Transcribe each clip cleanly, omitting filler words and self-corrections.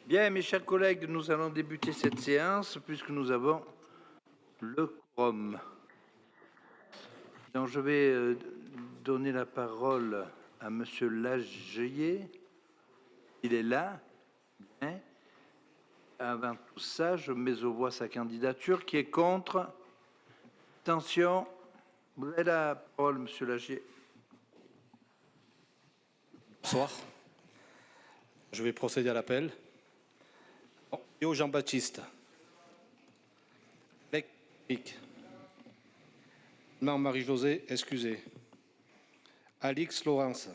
Bien, mes chers collègues, nous allons débuter cette séance puisque nous avons le quorum. Donc, je vais donner la parole à Monsieur Lagier. Il est là. Bien. Avant tout ça, je mets aux voix sa candidature. Qui est contre? Attention. Vous avez la parole, Monsieur Lagier. Bonsoir. Je vais procéder à l'appel. Yo Jean-Baptiste. Bec. Marie-Josée, excusez. Alix Laurence.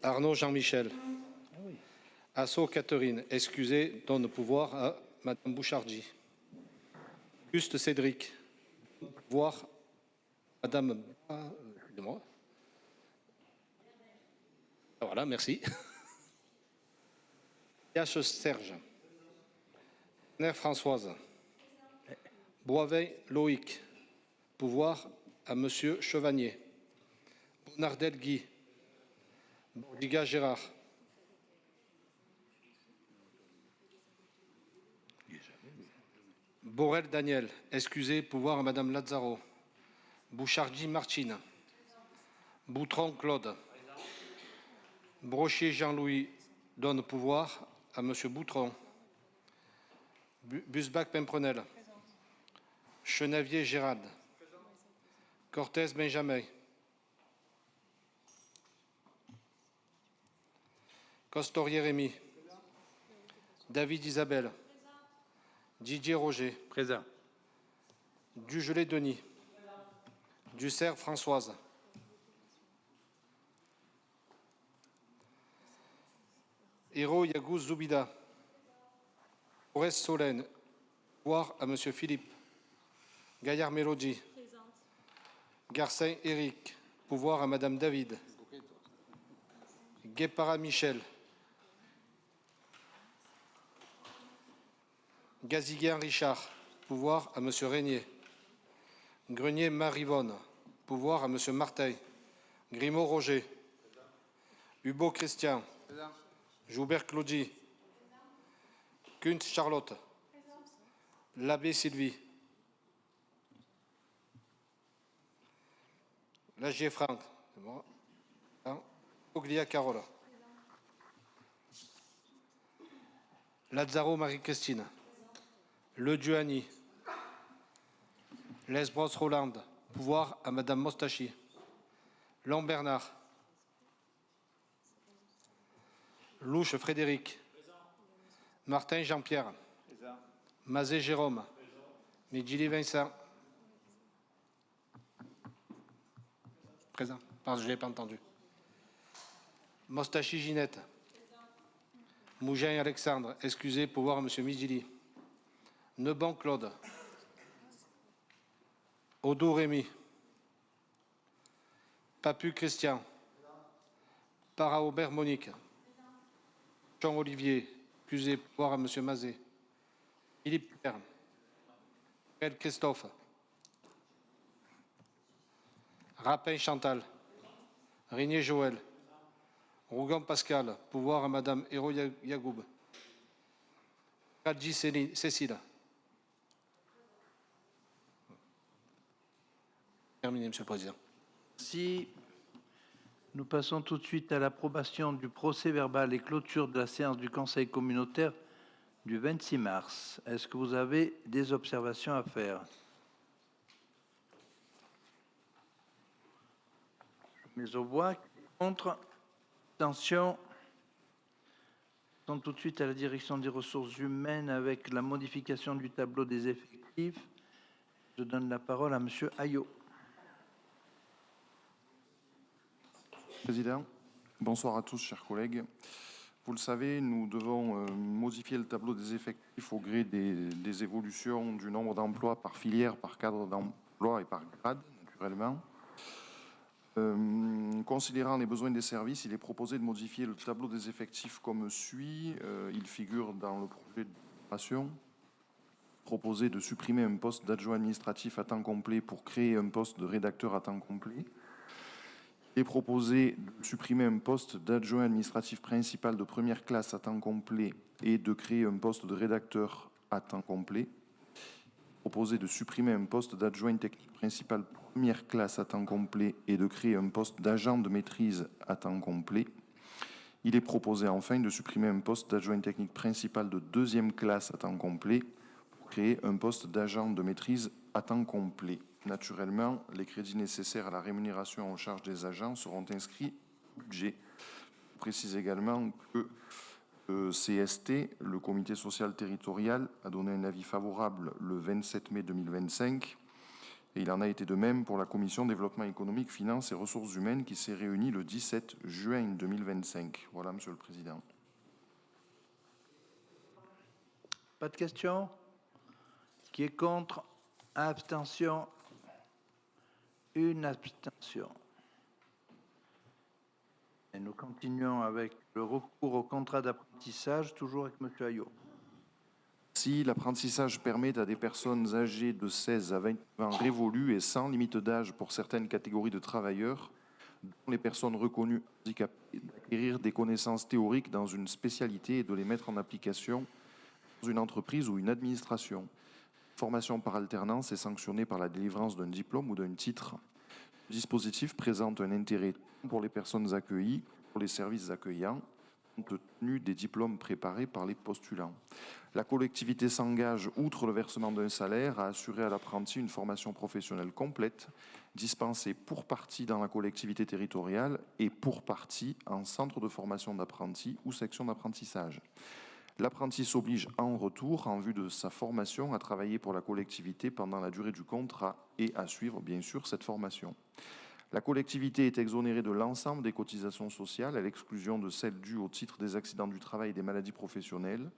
Arnaud Jean-Michel. Asso Catherine, excusez, donne pouvoir à Madame Bouchardy. Juste Cédric. Pouvoir Madame. Excusez-moi. Voilà, merci. H. Serge. Ner Françoise. Boivin Loïc. Pouvoir à Monsieur Chevanier. Bonardel Guy. Bordiga Gérard. Borel Daniel. Excusez, pouvoir à Madame Lazzaro. Bouchardy Martine. Boutron Claude. Brochier Jean-Louis donne pouvoir à Monsieur Boutron. Busbach Pimprenel. Chenavier Gérald. Cortès Benjamin. Costorier Rémy. David Isabelle. Didier Roger. Présent. Dugelet Denis. Dussert Françoise. Héro Yagouz Zoubida. Forest Solène. Pouvoir à Monsieur Philippe. Gaillard Mélodie. Garcin Éric. Pouvoir à Madame David. Guépara Michel. Gaziguian Richard. Pouvoir à Monsieur Régnier. Grenier Marivonne. Pouvoir à Monsieur Marteil. Grimaud Roger. Hubot Christian. Joubert Claudie. Kuntz Charlotte. L'abbé Sylvie. Lagier Franck. C'est moi. Oglia Carola. Lazzaro Marie-Christine. Le Duani. Lesbros Roland. Pouvoir à Madame Mostachi. Long Bernard. Louche Frédéric. Martin Jean-Pierre. Mazet Jérôme. Midjili Vincent. Présent. Pardon, je ne l'ai pas entendu. Mostachi Ginette. Mougin Alexandre. Excusez, pouvoir à Monsieur Midjili. Neban Claude. Odo Rémy. Papu Christian. Para-Aubert Monique. Jean Olivier. Excusez, pouvoir à Monsieur Mazet. Philippe Pierre. El Christophe. Rapin Chantal. Régnier Joël. Rougan Pascal. Pouvoir à Madame Héro Yagoub. Kadji Cécile. Terminé, Monsieur le Président. Si nous passons tout de suite à l'approbation du procès-verbal et clôture de la séance du Conseil communautaire du 26 mars. Est-ce que vous avez des observations à faire? Je mets aux voix. Contre. Attention. Tout de suite à la direction des ressources humaines avec la modification du tableau des effectifs. Je donne la parole à Monsieur Ayot. Président, bonsoir à tous, chers collègues. Vous le savez, nous devons modifier le tableau des effectifs au gré des évolutions du nombre d'emplois par filière, par cadre d'emploi et par grade, naturellement. Considérant les besoins des services, il est proposé de modifier le tableau des effectifs comme suit. Il figure dans le projet de présentation. proposé de supprimer un poste d'adjoint administratif à temps complet pour créer un poste de rédacteur à temps complet. Il est proposé de supprimer un poste d'adjoint administratif principal de première classe à temps complet et de créer un poste de rédacteur à temps complet. Proposé de supprimer un poste d'adjoint technique principal première classe à temps complet et de créer un poste d'agent de maîtrise à temps complet. Il est proposé enfin de supprimer un poste d'adjoint technique principal de deuxième classe à temps complet pour créer un poste d'agent de maîtrise à temps complet. Naturellement, les crédits nécessaires à la rémunération en charge des agents seront inscrits au budget. Je précise également que CST, le comité social territorial, a donné un avis favorable le 27 mai 2025 et il en a été de même pour la commission développement économique, finances et ressources humaines qui s'est réunie le 17 juin 2025. Voilà, Monsieur le Président. Pas de questions? Qui est contre? Abstention? Une abstention. Et nous continuons avec le recours au contrat d'apprentissage, toujours avec M. Ayot. Si l'apprentissage permet à des personnes âgées de 16 à 20 ans révolus et sans limite d'âge pour certaines catégories de travailleurs, dont les personnes reconnues handicapées, d'acquérir des connaissances théoriques dans une spécialité et de les mettre en application dans une entreprise ou une administration. Formation par alternance est sanctionnée par la délivrance d'un diplôme ou d'un titre. Le dispositif présente un intérêt tant pour les personnes accueillies que pour les services accueillants, compte tenu des diplômes préparés par les postulants. La collectivité s'engage, outre le versement d'un salaire, à assurer à l'apprenti une formation professionnelle complète, dispensée pour partie dans la collectivité territoriale et pour partie en centre de formation d'apprentis ou section d'apprentissage. L'apprenti s'oblige en retour, en vue de sa formation, à travailler pour la collectivité pendant la durée du contrat et à suivre, bien sûr, cette formation. La collectivité est exonérée de l'ensemble des cotisations sociales, à l'exclusion de celles dues au titre des accidents du travail et des maladies professionnelles.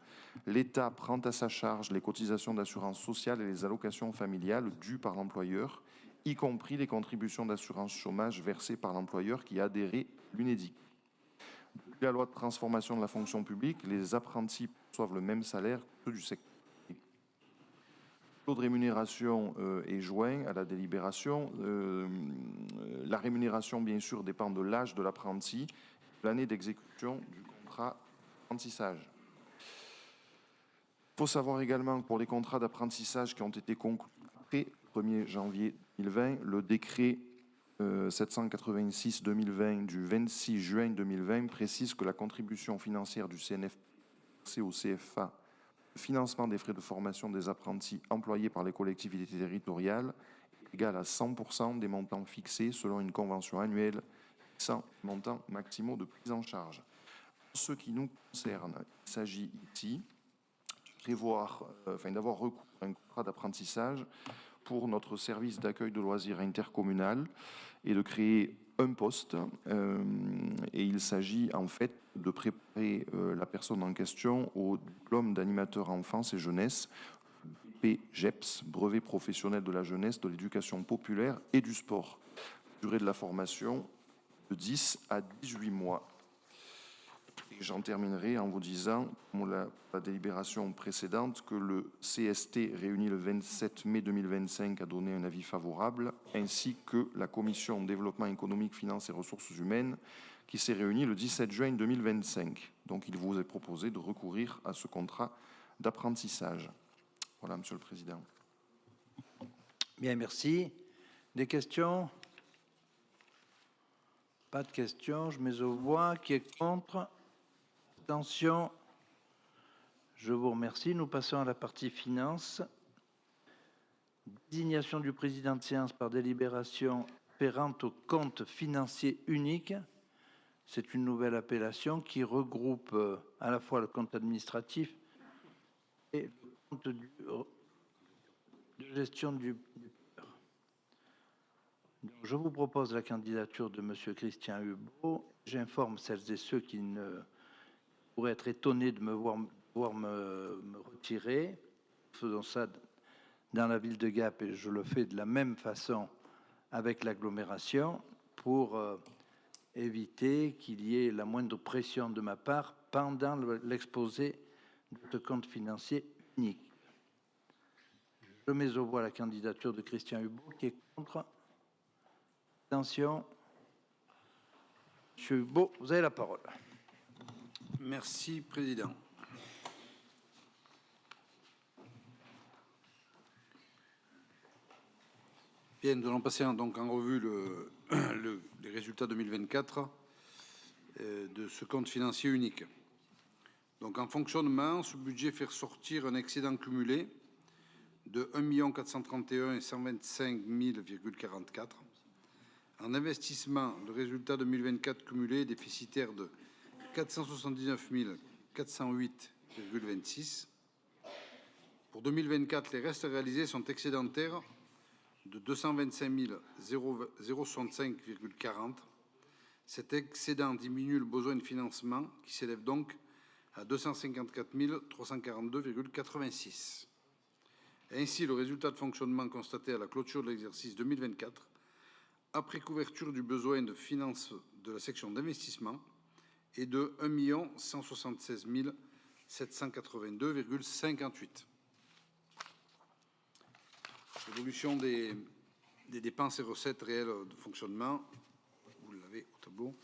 L'État prend à sa charge les cotisations d'assurance sociale et les allocations familiales dues par l'employeur, y compris les contributions d'assurance chômage versées par l'employeur qui a adhéré à l'UNEDIC. Depuis la loi de transformation de la fonction publique, les apprentis perçoivent le même salaire que ceux du secteur. Le taux de rémunération est joint à la délibération. La rémunération, bien sûr, dépend de l'âge de l'apprenti, de l'année d'exécution du contrat d'apprentissage. Il faut savoir également que pour les contrats d'apprentissage qui ont été conclus après le 1er janvier 2020, le décret 786-2020 du 26 juin 2020 précise que la contribution financière du CNFP versée au CFA, le financement des frais de formation des apprentis employés par les collectivités territoriales, est égal à 100% des montants fixés selon une convention annuelle fixant les montants maximaux de prise en charge. Pour ce qui nous concerne, il s'agit ici d'avoir recours à un contrat d'apprentissage pour notre service d'accueil de loisirs intercommunal et de créer un poste. Et il s'agit en fait de préparer la personne en question au diplôme d'animateur enfance et jeunesse, BPGEPS, brevet professionnel de la jeunesse, de l'éducation populaire et du sport. Durée de la formation de 10 à 18 mois. Et j'en terminerai en vous disant, comme la délibération précédente, que le CST réuni le 27 mai 2025 a donné un avis favorable, ainsi que la commission développement économique, finances et ressources humaines qui s'est réunie le 17 juin 2025. Donc il vous est proposé de recourir à ce contrat d'apprentissage. Voilà, Monsieur le Président. Bien, merci. Des questions? Pas de questions. Je mets aux voix. Qui est contre? Abstention. Je vous remercie. Nous passons à la partie finances. Désignation du président de séance par délibération afférente au compte financier unique. C'est une nouvelle appellation qui regroupe à la fois le compte administratif et le compte de gestion du Donc, je vous propose la candidature de M. Christian Hubot. J'informe celles et ceux qui pourraient être étonnés de me voir me retirer. Faisons ça dans la ville de Gap et je le fais de la même façon avec l'agglomération pour éviter qu'il y ait la moindre pression de ma part pendant l'exposé de ce compte financier unique. Je mets aux voix la candidature de Christian Hubot. Qui est contre? Abstention. Monsieur Hubot, vous avez la parole. Merci, Président. Bien, nous allons passer donc en revue les résultats 2024 de ce compte financier unique. Donc, en fonctionnement, ce budget fait ressortir un excédent cumulé de 1 431 125 000,44. En investissement, le résultat 2024 cumulé est déficitaire de 479 408,26. Pour 2024, les restes réalisés sont excédentaires de 225 065,40. Cet excédent diminue le besoin de financement qui s'élève donc à 254 342,86. Ainsi, le résultat de fonctionnement constaté à la clôture de l'exercice 2024, après couverture du besoin de finances de la section d'investissement, est de 1 176 782,58. L'évolution des dépenses et recettes réelles de fonctionnement, vous l'avez au tableau.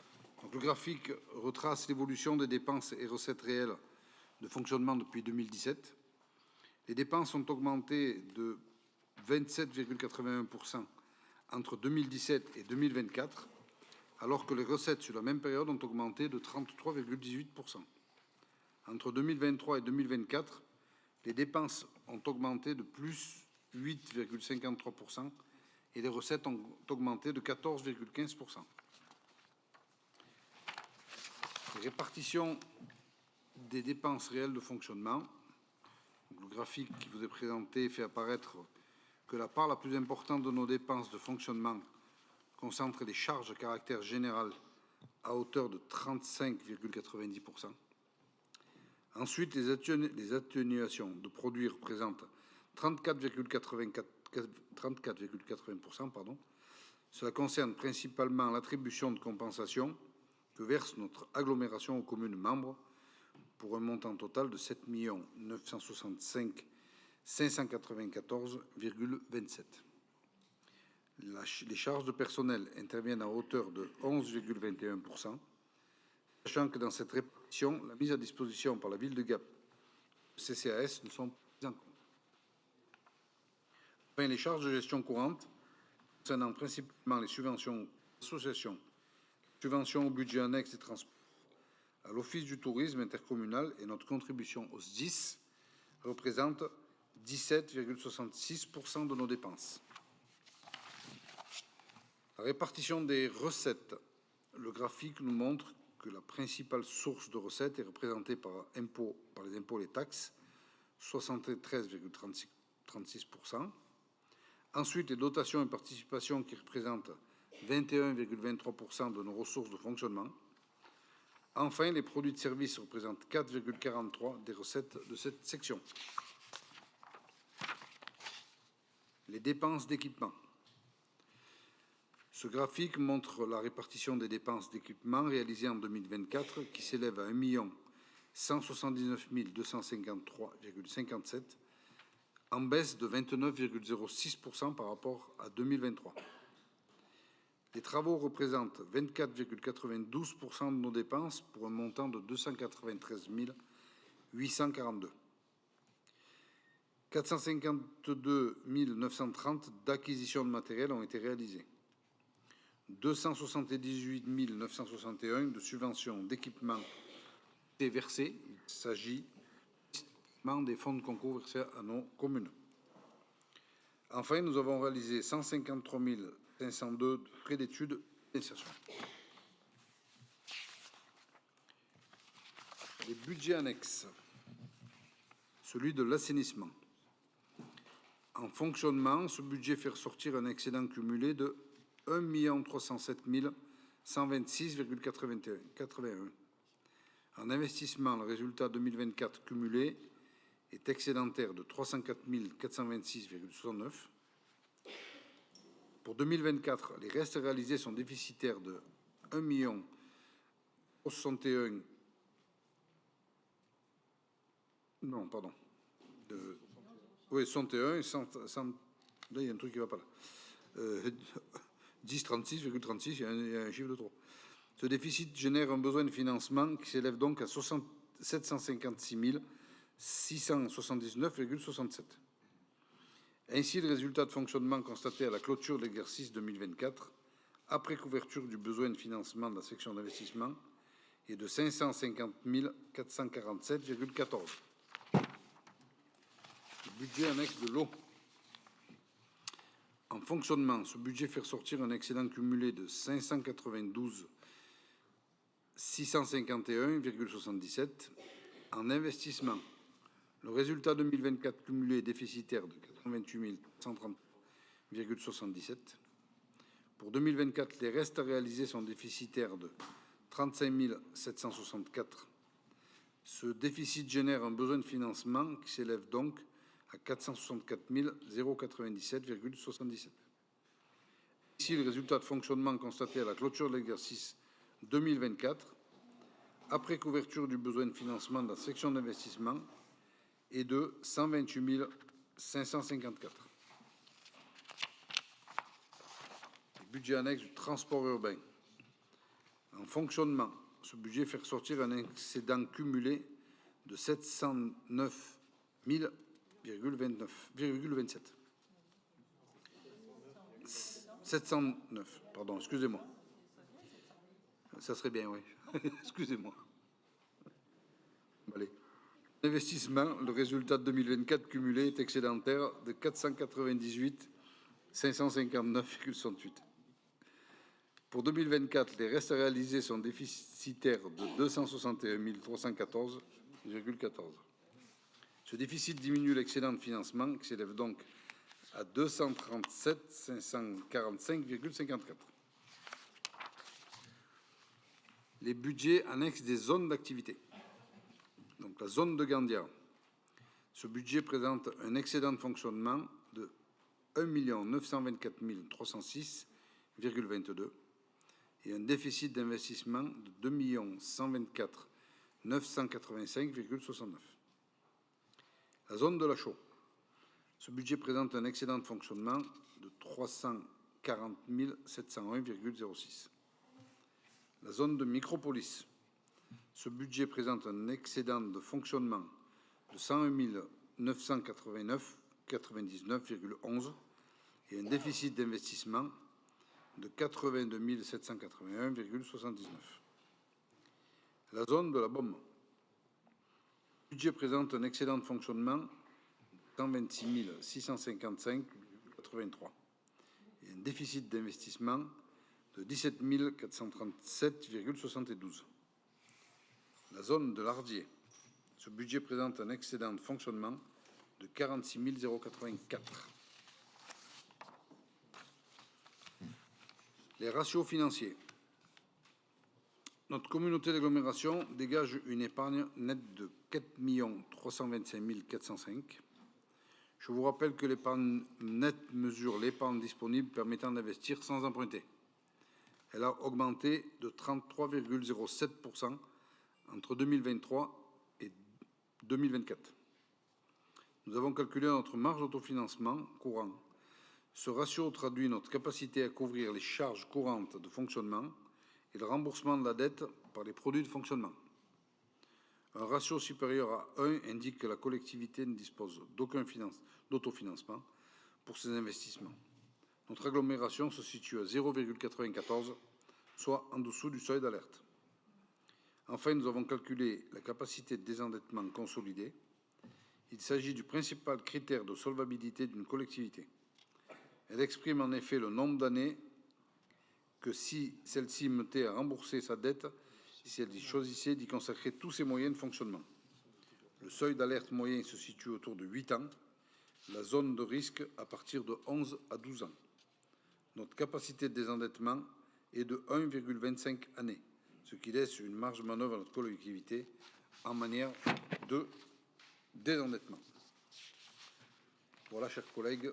Donc, le graphique retrace l'évolution des dépenses et recettes réelles de fonctionnement depuis 2017. Les dépenses ont augmenté de 27,81% entre 2017 et 2024, alors que les recettes sur la même période ont augmenté de 33,18%. Entre 2023 et 2024, les dépenses ont augmenté de plus 8,53% et les recettes ont augmenté de 14,15%. Répartition des dépenses réelles de fonctionnement. Le graphique qui vous est présenté fait apparaître que la part la plus importante de nos dépenses de fonctionnement concentre les charges à caractère général à hauteur de 35,90%. Ensuite, les atténuations de produits représentent 34,80%. Cela concerne principalement l'attribution de compensation que verse notre agglomération aux communes membres pour un montant total de 7 965 594,27. Les charges de personnel interviennent à hauteur de 11,21%, sachant que dans cette répartition, la mise à disposition par la ville de Gap et le CCAS ne sont pas prises en compte. Enfin, les charges de gestion courante, concernant principalement les subventions associations, subventions au budget annexe des transports, à l'Office du tourisme intercommunal et notre contribution au SDIS, représentent 17,66% de nos dépenses. La répartition des recettes. Le graphique nous montre que la principale source de recettes est représentée par les impôts et les taxes, 73,36%. Ensuite, les dotations et participations qui représentent 21,23% de nos ressources de fonctionnement. Enfin, les produits de services représentent 4,43% des recettes de cette section. Les dépenses d'équipement. Ce graphique montre la répartition des dépenses d'équipement réalisées en 2024 qui s'élève à 1 179 253,57, en baisse de 29,06% par rapport à 2023. Les travaux représentent 24,92% de nos dépenses pour un montant de 293 842. 452 930 d'acquisition de matériel ont été réalisés. 278 961 de subventions d'équipement été versées. Il s'agit des fonds de concours versés à nos communes. Enfin, nous avons réalisé 153 502 de frais d'études d'insertion. Les budgets annexes. Celui de l'assainissement. En fonctionnement, ce budget fait ressortir un excédent cumulé de 1 307 126,81. En investissement, le résultat 2024 cumulé est excédentaire de 304 426,69. Pour 2024, les restes réalisés sont déficitaires de 1 061. Non, pardon. Oui, 61 et 100, là, il y a un truc qui ne va pas là. 10,36,36, il y a un chiffre de trop. Ce déficit génère un besoin de financement qui s'élève donc à 756 679,67. Ainsi, le résultat de fonctionnement constaté à la clôture de l'exercice 2024, après couverture du besoin de financement de la section d'investissement, est de 550 447,14. Le budget annexe de l'eau. En fonctionnement, ce budget fait ressortir un excédent cumulé de 592 651,77. En investissement, le résultat 2024 cumulé est déficitaire de 88 130,77. Pour 2024, les restes à réaliser sont déficitaires de 35 764. Ce déficit génère un besoin de financement qui s'élève donc à 464 097,77. Ici, le résultat de fonctionnement constaté à la clôture de l'exercice 2024, après couverture du besoin de financement de la section d'investissement, est de 128 554. Le budget annexe du transport urbain. En fonctionnement, ce budget fait ressortir un excédent cumulé de 709 000,27. 709, pardon, excusez-moi. Ça serait bien, oui. Excusez-moi. Allez. Investissement, le résultat de 2024 cumulé est excédentaire de 498 559,68. Pour 2024, les restes à réaliser sont déficitaires de 261 314,14. Ce déficit diminue l'excédent de financement qui s'élève donc à 237 545,54. Les budgets annexes des zones d'activité. Donc la zone de Gandia. Ce budget présente un excédent de fonctionnement de 1 924 306,22 et un déficit d'investissement de 2 124 985,69. La zone de la Chaux. Ce budget présente un excédent de fonctionnement de 340 701,06. La zone de Micropolis. Ce budget présente un excédent de fonctionnement de 101 989,99,11 et un déficit d'investissement de 82 781,79. La zone de la Beaume. Le budget présente un excédent de fonctionnement de 126 655,83 et un déficit d'investissement de 17 437,72. La zone de l'Ardier. Ce budget présente un excédent de fonctionnement de 46 084. Les ratios financiers. Notre communauté d'agglomération dégage une épargne nette de 4 325 405. Je vous rappelle que l'épargne nette mesure l'épargne disponible permettant d'investir sans emprunter. Elle a augmenté de 33,07% entre 2023 et 2024. Nous avons calculé notre marge d'autofinancement courant. Ce ratio traduit notre capacité à couvrir les charges courantes de fonctionnement et le remboursement de la dette par les produits de fonctionnement. Un ratio supérieur à 1 indique que la collectivité ne dispose d'aucun d'autofinancement pour ses investissements. Notre agglomération se situe à 0,94, soit en dessous du seuil d'alerte. Enfin, nous avons calculé la capacité de désendettement consolidée. Il s'agit du principal critère de solvabilité d'une collectivité. Elle exprime en effet le nombre d'années que si celle-ci mettait à rembourser sa dette, si elle choisissait d'y consacrer tous ses moyens de fonctionnement. Le seuil d'alerte moyen se situe autour de 8 ans, la zone de risque à partir de 11 à 12 ans. Notre capacité de désendettement est de 1,25 années, ce qui laisse une marge de manœuvre à notre collectivité en matière de désendettement. Voilà, chers collègues,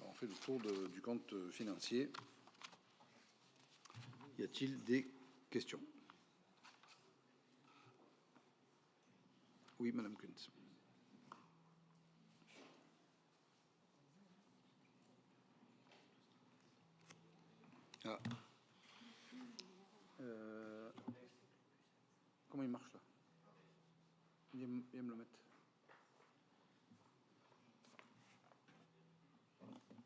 on fait le tour du compte financier. Y a-t-il des questions? Oui, Madame Kuntz. Ah. Comment il marche là? Viens me le mettre.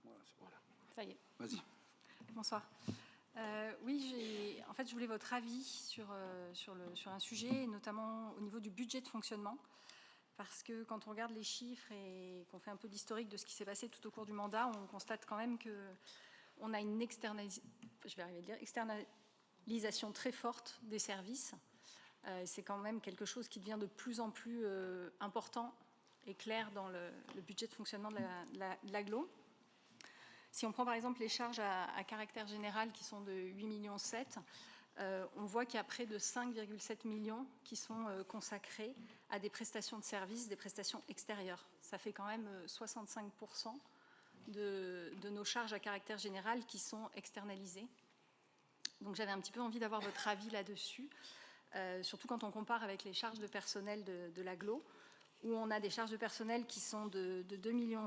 Voilà, c'est bon. Ça y est. Vas-y. Bonsoir. Oui, en fait, je voulais votre avis sur un sujet, notamment au niveau du budget de fonctionnement. Parce que quand on regarde les chiffres et qu'on fait un peu d'historique de ce qui s'est passé tout au cours du mandat, on constate quand même qu'on a une externalisation très forte des services. C'est quand même quelque chose qui devient de plus en plus important et clair dans le budget de fonctionnement de l'agglo. Si on prend par exemple les charges à caractère général qui sont de 8,7 millions, on voit qu'il y a près de 5,7 millions qui sont consacrés à des prestations de services, des prestations extérieures. Ça fait quand même 65% de nos charges à caractère général qui sont externalisées. Donc j'avais un petit peu envie d'avoir votre avis là-dessus, surtout quand on compare avec les charges de personnel de l'agglo, où on a des charges de personnel qui sont de 2,7 millions.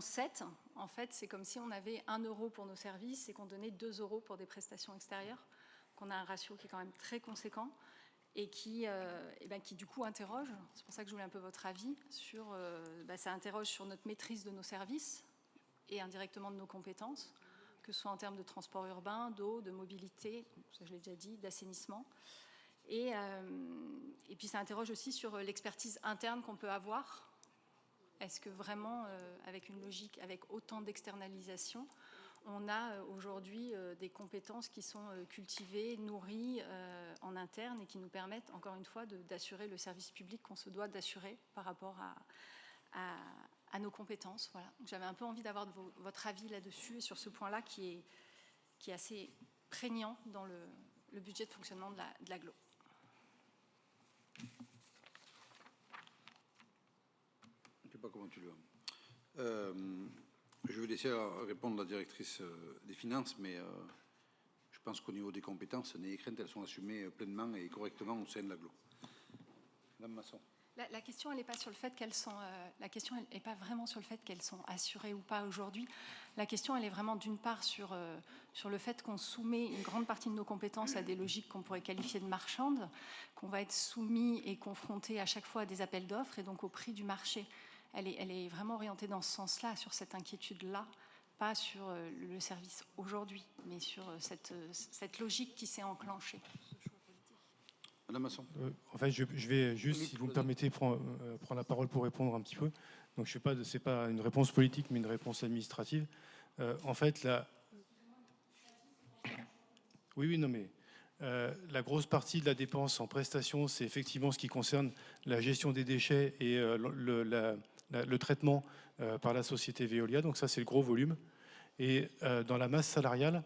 En fait, c'est comme si on avait 1 euro pour nos services et qu'on donnait 2 euros pour des prestations extérieures. On a un ratio qui est quand même très conséquent et qui du coup interroge, c'est pour ça que je voulais un peu votre avis, ça interroge sur notre maîtrise de nos services et indirectement de nos compétences, que ce soit en termes de transport urbain, d'eau, de mobilité, ça je l'ai déjà dit, d'assainissement. Et puis ça interroge aussi sur l'expertise interne qu'on peut avoir. Est-ce que vraiment, avec une logique, avec autant d'externalisation, on a aujourd'hui des compétences qui sont cultivées, nourries en interne et qui nous permettent, encore une fois, d'assurer le service public qu'on se doit d'assurer par rapport à nos compétences. Voilà. J'avais un peu envie d'avoir votre avis là-dessus et sur ce point-là qui est assez prégnant dans le budget de fonctionnement de l'agglo. Je ne sais pas comment tu le vois. Je vais laisser répondre la directrice des finances, mais je pense qu'au niveau des compétences, n'ayez crainte, elles sont assumées pleinement et correctement au sein de l'agglo. Madame Masson. La question, elle n'est pas sur le fait qu'elles sont. La question, elle n'est pas vraiment sur le fait qu'elles sont assurées ou pas aujourd'hui. La question, elle est vraiment d'une part sur le fait qu'on soumet une grande partie de nos compétences à des logiques qu'on pourrait qualifier de marchandes, qu'on va être soumis et confronté à chaque fois à des appels d'offres et donc au prix du marché. Elle est vraiment orientée dans ce sens-là, sur cette inquiétude-là, pas sur le service aujourd'hui, mais sur cette logique qui s'est enclenchée. Madame Masson. En fait, je vais juste, si vous me permettez, prendre la parole pour répondre un petit peu. Donc, c'est pas une réponse politique, mais une réponse administrative. En fait, la grosse partie de la dépense en prestations, c'est effectivement ce qui concerne la gestion des déchets et le traitement par la société Veolia. Donc ça, c'est le gros volume. Et dans la masse salariale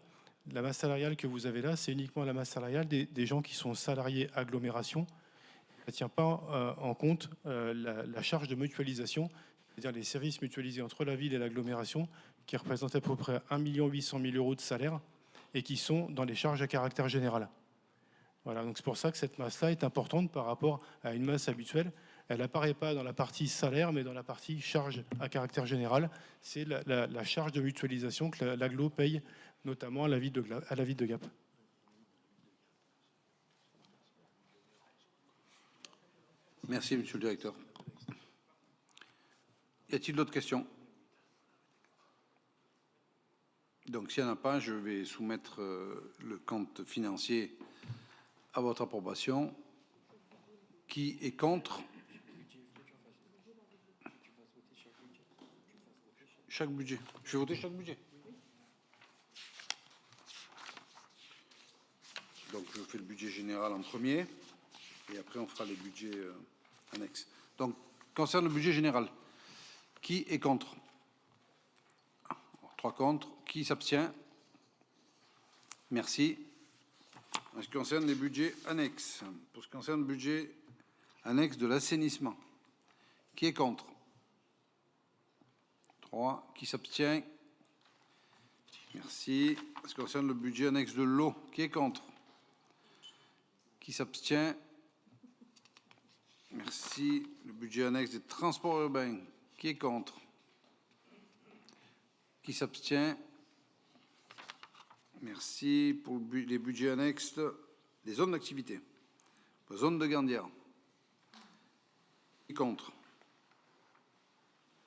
que vous avez là, c'est uniquement la masse salariale des gens qui sont salariés agglomération. Ça ne tient pas en compte la charge de mutualisation, c'est-à-dire les services mutualisés entre la ville et l'agglomération, qui représentent à peu près 1 800 000 euros de salaire et qui sont dans les charges à caractère général. Voilà, donc c'est pour ça que cette masse-là est importante par rapport à une masse habituelle. Elle n'apparaît pas dans la partie salaire, mais dans la partie charge à caractère général. C'est la charge de mutualisation que l'agglo paye, notamment à la ville de Gap. Merci, monsieur le directeur. Y a-t-il d'autres questions? Donc, s'il n'y en a pas, je vais soumettre le compte financier à votre approbation. Qui est contre? Chaque budget. Je vais voter chaque budget. Donc, je fais le budget général en premier. Et après, on fera les budgets annexes. Donc, concernant le budget général, qui est contre? 3 contre. Qui s'abstient? Merci. En ce qui concerne les budgets annexes, pour ce qui concerne le budget annexe de l'assainissement, qui est contre? 3. Qui s'abstient? Merci. En ce qui concerne le budget annexe de l'eau, qui est contre? Qui s'abstient? Merci. Le budget annexe des transports urbains, qui est contre? Qui s'abstient? Merci. Pour les budgets annexes, les zones d'activité. Zone de Gandière. Qui est contre?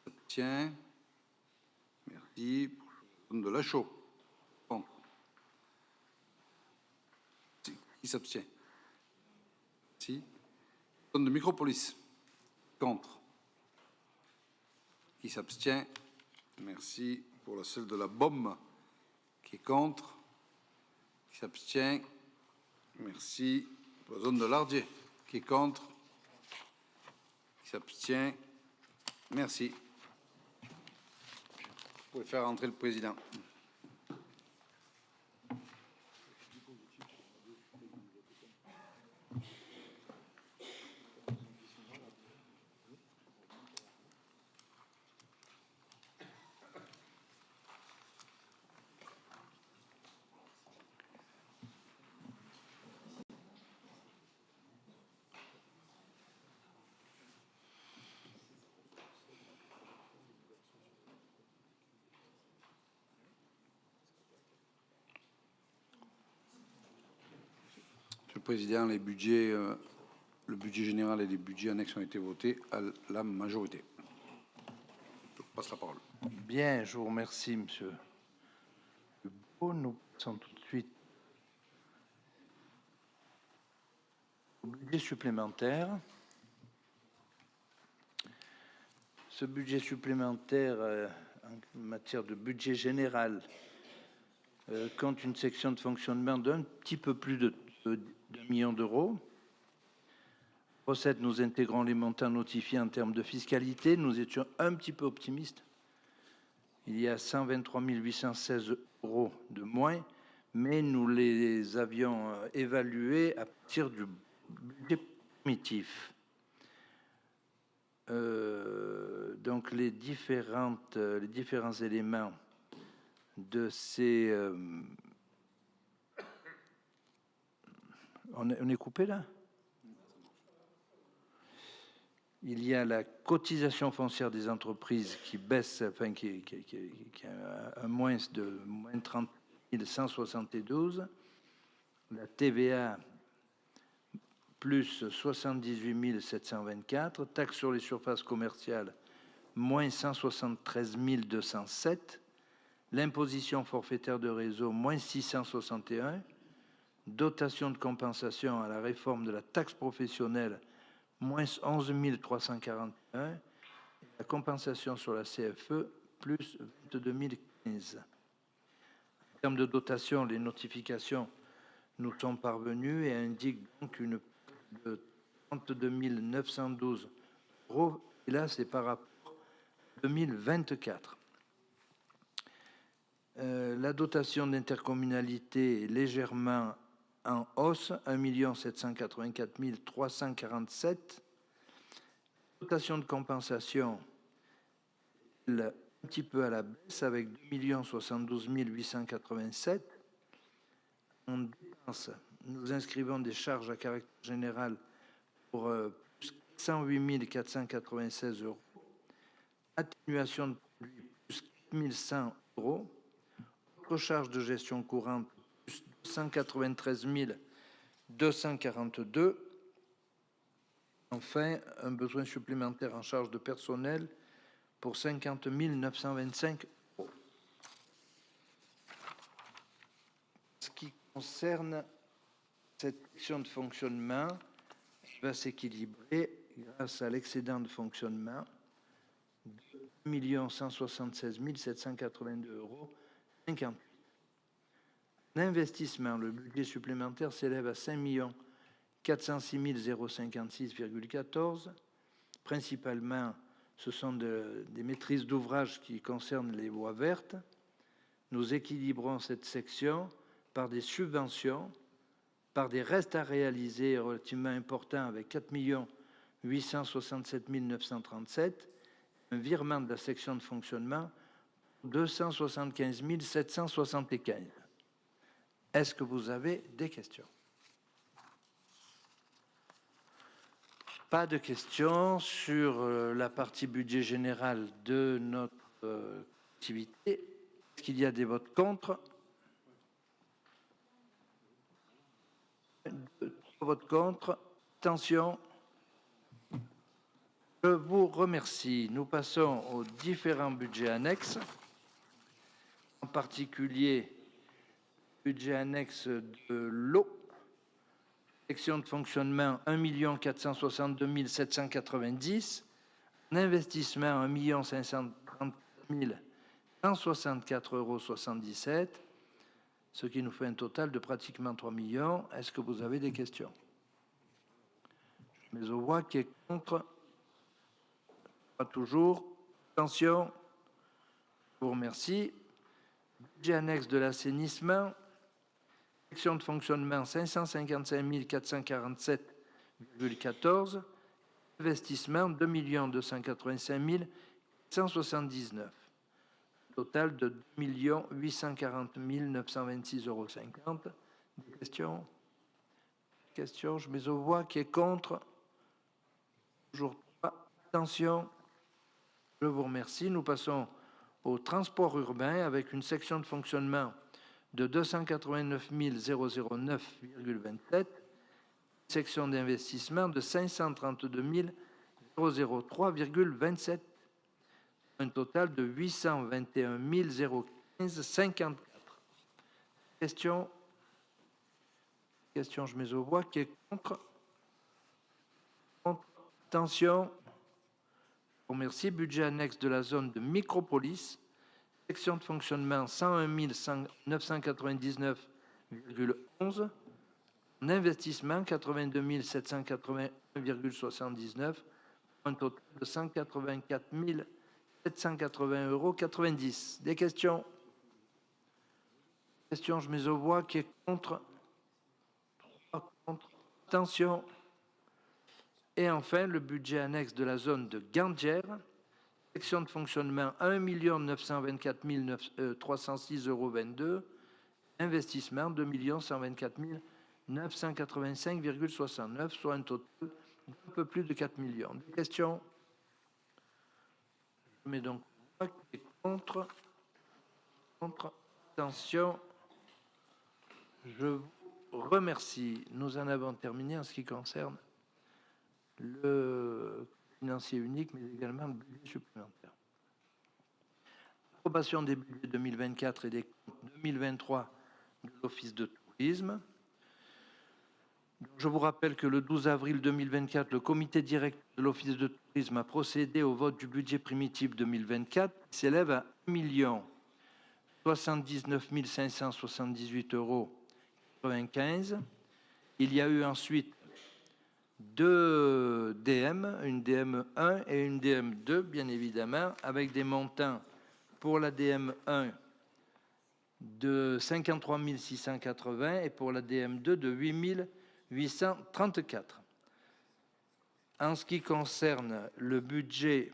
S'abstient. Merci. Zone de Lachaud. Contre. Qui s'abstient? Merci. Zone de Micropolis. Contre. Qui s'abstient? Merci. Pour celle de la Baume. Qui est contre? Qui s'abstient? Merci. Pour la zone de l'Ardier. Qui est contre? Qui s'abstient? Merci. Vous pouvez faire entrer le président. Monsieur le Président, les budgets, le budget général et les budgets annexes ont été votés à la majorité. Je vous passe la parole. Bien, je vous remercie, monsieur. Nous passons tout de suite au budget supplémentaire. Ce budget supplémentaire en matière de budget général compte une section de fonctionnement d'un petit peu plus de 2 millions d'euros. Recettes, nous intégrons les montants notifiés en termes de fiscalité. Nous étions un petit peu optimistes. Il y a 123 816 euros de moins, mais nous les avions évalués à partir du budget primitif. Donc les différents éléments de ces... on est coupé là? Il y a la cotisation foncière des entreprises qui baisse, enfin qui a un moins de moins 30 172. La TVA plus 78 724. Taxe sur les surfaces commerciales moins 173 207. L'imposition forfaitaire de réseau moins 661. Dotation de compensation à la réforme de la taxe professionnelle moins 11 341, la compensation sur la CFE, plus 22 015. En termes de dotation, les notifications nous sont parvenues et indiquent donc une de 32 912 euros, et là c'est par rapport à 2024. La dotation d'intercommunalité est légèrement en hausse, 1 784 347. Dotation de compensation, un petit peu à la baisse, avec 2 072 887. En dépense, nous inscrivons des charges à caractère général pour 108 496 euros. Atténuation de produits, plus 4 100 euros. Autres charges de gestion courante, 193 242. Enfin, un besoin supplémentaire en charge de personnel pour 50 925 euros. Ce qui concerne cette section de fonctionnement, va s'équilibrer grâce à l'excédent de fonctionnement de 1 176 782 euros. 58. L'investissement, le budget supplémentaire s'élève à 5 406 056,14. Principalement, ce sont des maîtrises d'ouvrage qui concernent les voies vertes. Nous équilibrons cette section par des subventions, par des restes à réaliser relativement importants avec 4 867 937, un virement de la section de fonctionnement 275 775. Est-ce que vous avez des questions? Pas de questions sur la partie budget général de notre activité. Est-ce qu'il y a des votes contre? vote contre, abstention. Je vous remercie. Nous passons aux différents budgets annexes, en particulier budget annexe de l'eau, section de fonctionnement 1 462 790, en investissement 1 534 164,77 €, ce qui nous fait un total de pratiquement 3 millions. Est-ce que vous avez des questions? Je mets aux voix qui est contre. Pas toujours. Attention. Je vous remercie. Budget annexe de l'assainissement. Section de fonctionnement 555 447,14. Investissement 2 285 179. Total de 2 840 926,50 €. Des questions? Questions? Je mets aux voix qui est contre. Toujours pas. Attention. Je vous remercie. Nous passons au transport urbain avec une section de fonctionnement de 289 009,27, section d'investissement de 532 003,27, un total de 821 015,54. Question. Question, je mets aux voix qui est contre. Contre. Attention. Merci. Budget annexe de la zone de micropolis. Section de fonctionnement 101 999,11. En investissement 82 781,79. Un total de 184 780,90 €. Des questions? Questions, je mets aux voix qui est contre. 3 contre. Attention. Et enfin, le budget annexe de la zone de Gandière, section de fonctionnement 1 924 306,22 €, investissement 2 124 985,69 €, soit un total d'un peu plus de 4 millions. Des questions? Je mets donc contre. Contre. Attention. Je vous remercie. Nous en avons terminé en ce qui concerne le financier unique, mais également le budget supplémentaire. Approbation des budgets 2024 et des comptes 2023 de l'Office de tourisme. Je vous rappelle que le 12 avril 2024, le comité directeur de l'Office de tourisme a procédé au vote du budget primitif 2024, qui s'élève à 1 079 578,95 €. Il y a eu ensuite 2 DM, une DM1 et une DM2, bien évidemment, avec des montants pour la DM1 de 53 680 et pour la DM2 de 8 834. En ce qui concerne le budget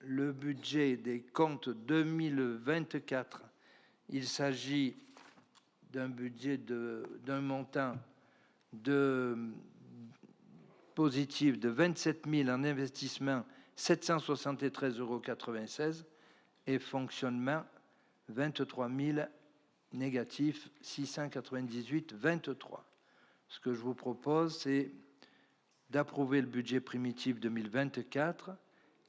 des comptes 2024, il s'agit d'un budget d'un montant positif de 27 000 en investissement, 773,96 € et fonctionnement 23 000 négatif, 698,23 €. Ce que je vous propose, c'est d'approuver le budget primitif 2024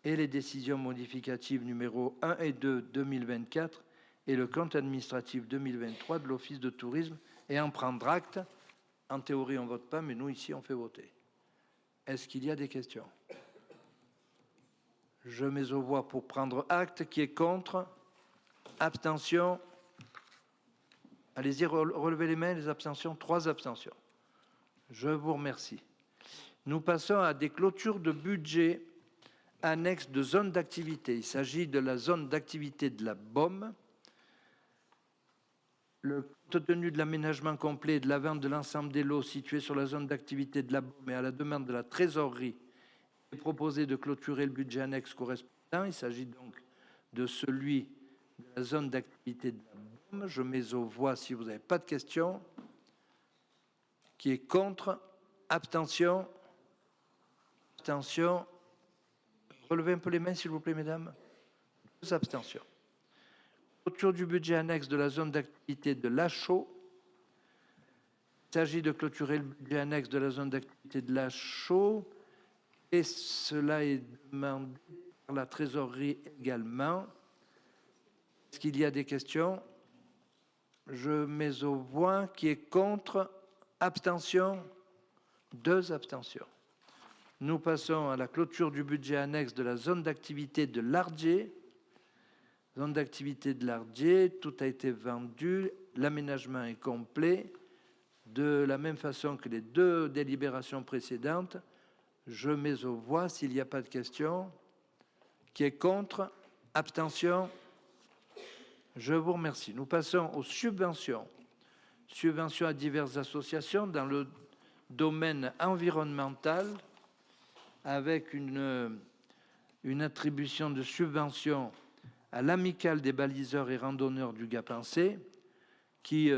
et les décisions modificatives numéro 1 et 2 2024 et le compte administratif 2023 de l'Office de tourisme et en prendre acte. En théorie, on ne vote pas, mais nous, ici, on fait voter. Est-ce qu'il y a des questions? Je mets aux voix pour prendre acte. Qui est contre? Abstention? Allez-y, relevez les mains, les abstentions. 3 abstentions. Je vous remercie. Nous passons à des clôtures de budget annexes de zones d'activité. Il s'agit de la zone d'activité de la BOM. Compte tenu de l'aménagement complet et de la vente de l'ensemble des lots situés sur la zone d'activité de la BOM et à la demande de la trésorerie, il est proposé de clôturer le budget annexe correspondant. Il s'agit donc de celui de la zone d'activité de la BOM. Je mets aux voix si vous n'avez pas de questions. Qui est contre? Abstention? Abstention? Relevez un peu les mains, s'il vous plaît, mesdames. 2 abstentions. Clôture du budget annexe de la zone d'activité de l'Achaux. s'agit de clôturer le budget annexe de la zone d'activité de la Chaux et cela est demandé par la trésorerie également. Est-ce qu'il y a des questions? Je mets aux voix qui est contre, abstention, 2 abstentions. Nous passons à la clôture du budget annexe de la zone d'activité de l'Ardier. Zone d'activité de l'Ardier, tout a été vendu, l'aménagement est complet. De la même façon que les 2 délibérations précédentes, je mets aux voix s'il n'y a pas de questions. Qui est contre, abstention. Je vous remercie. Nous passons aux subventions. Subventions à diverses associations dans le domaine environnemental avec une attribution de subventions à l'Amicale des baliseurs et randonneurs du Gap-Pensé qui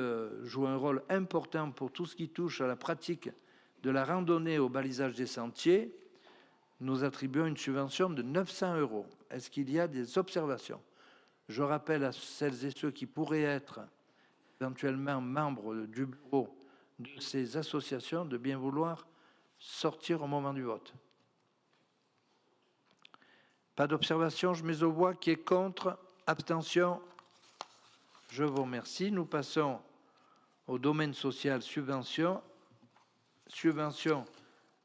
joue un rôle important pour tout ce qui touche à la pratique de la randonnée et au balisage des sentiers. Nous attribuons une subvention de 900 €. Est-ce qu'il y a des observations? Je rappelle à celles et ceux qui pourraient être éventuellement membres du bureau de ces associations de bien vouloir sortir au moment du vote. Pas d'observation, je mets aux voix qui est contre, abstention. Je vous remercie. Nous passons au domaine social, subvention. Subvention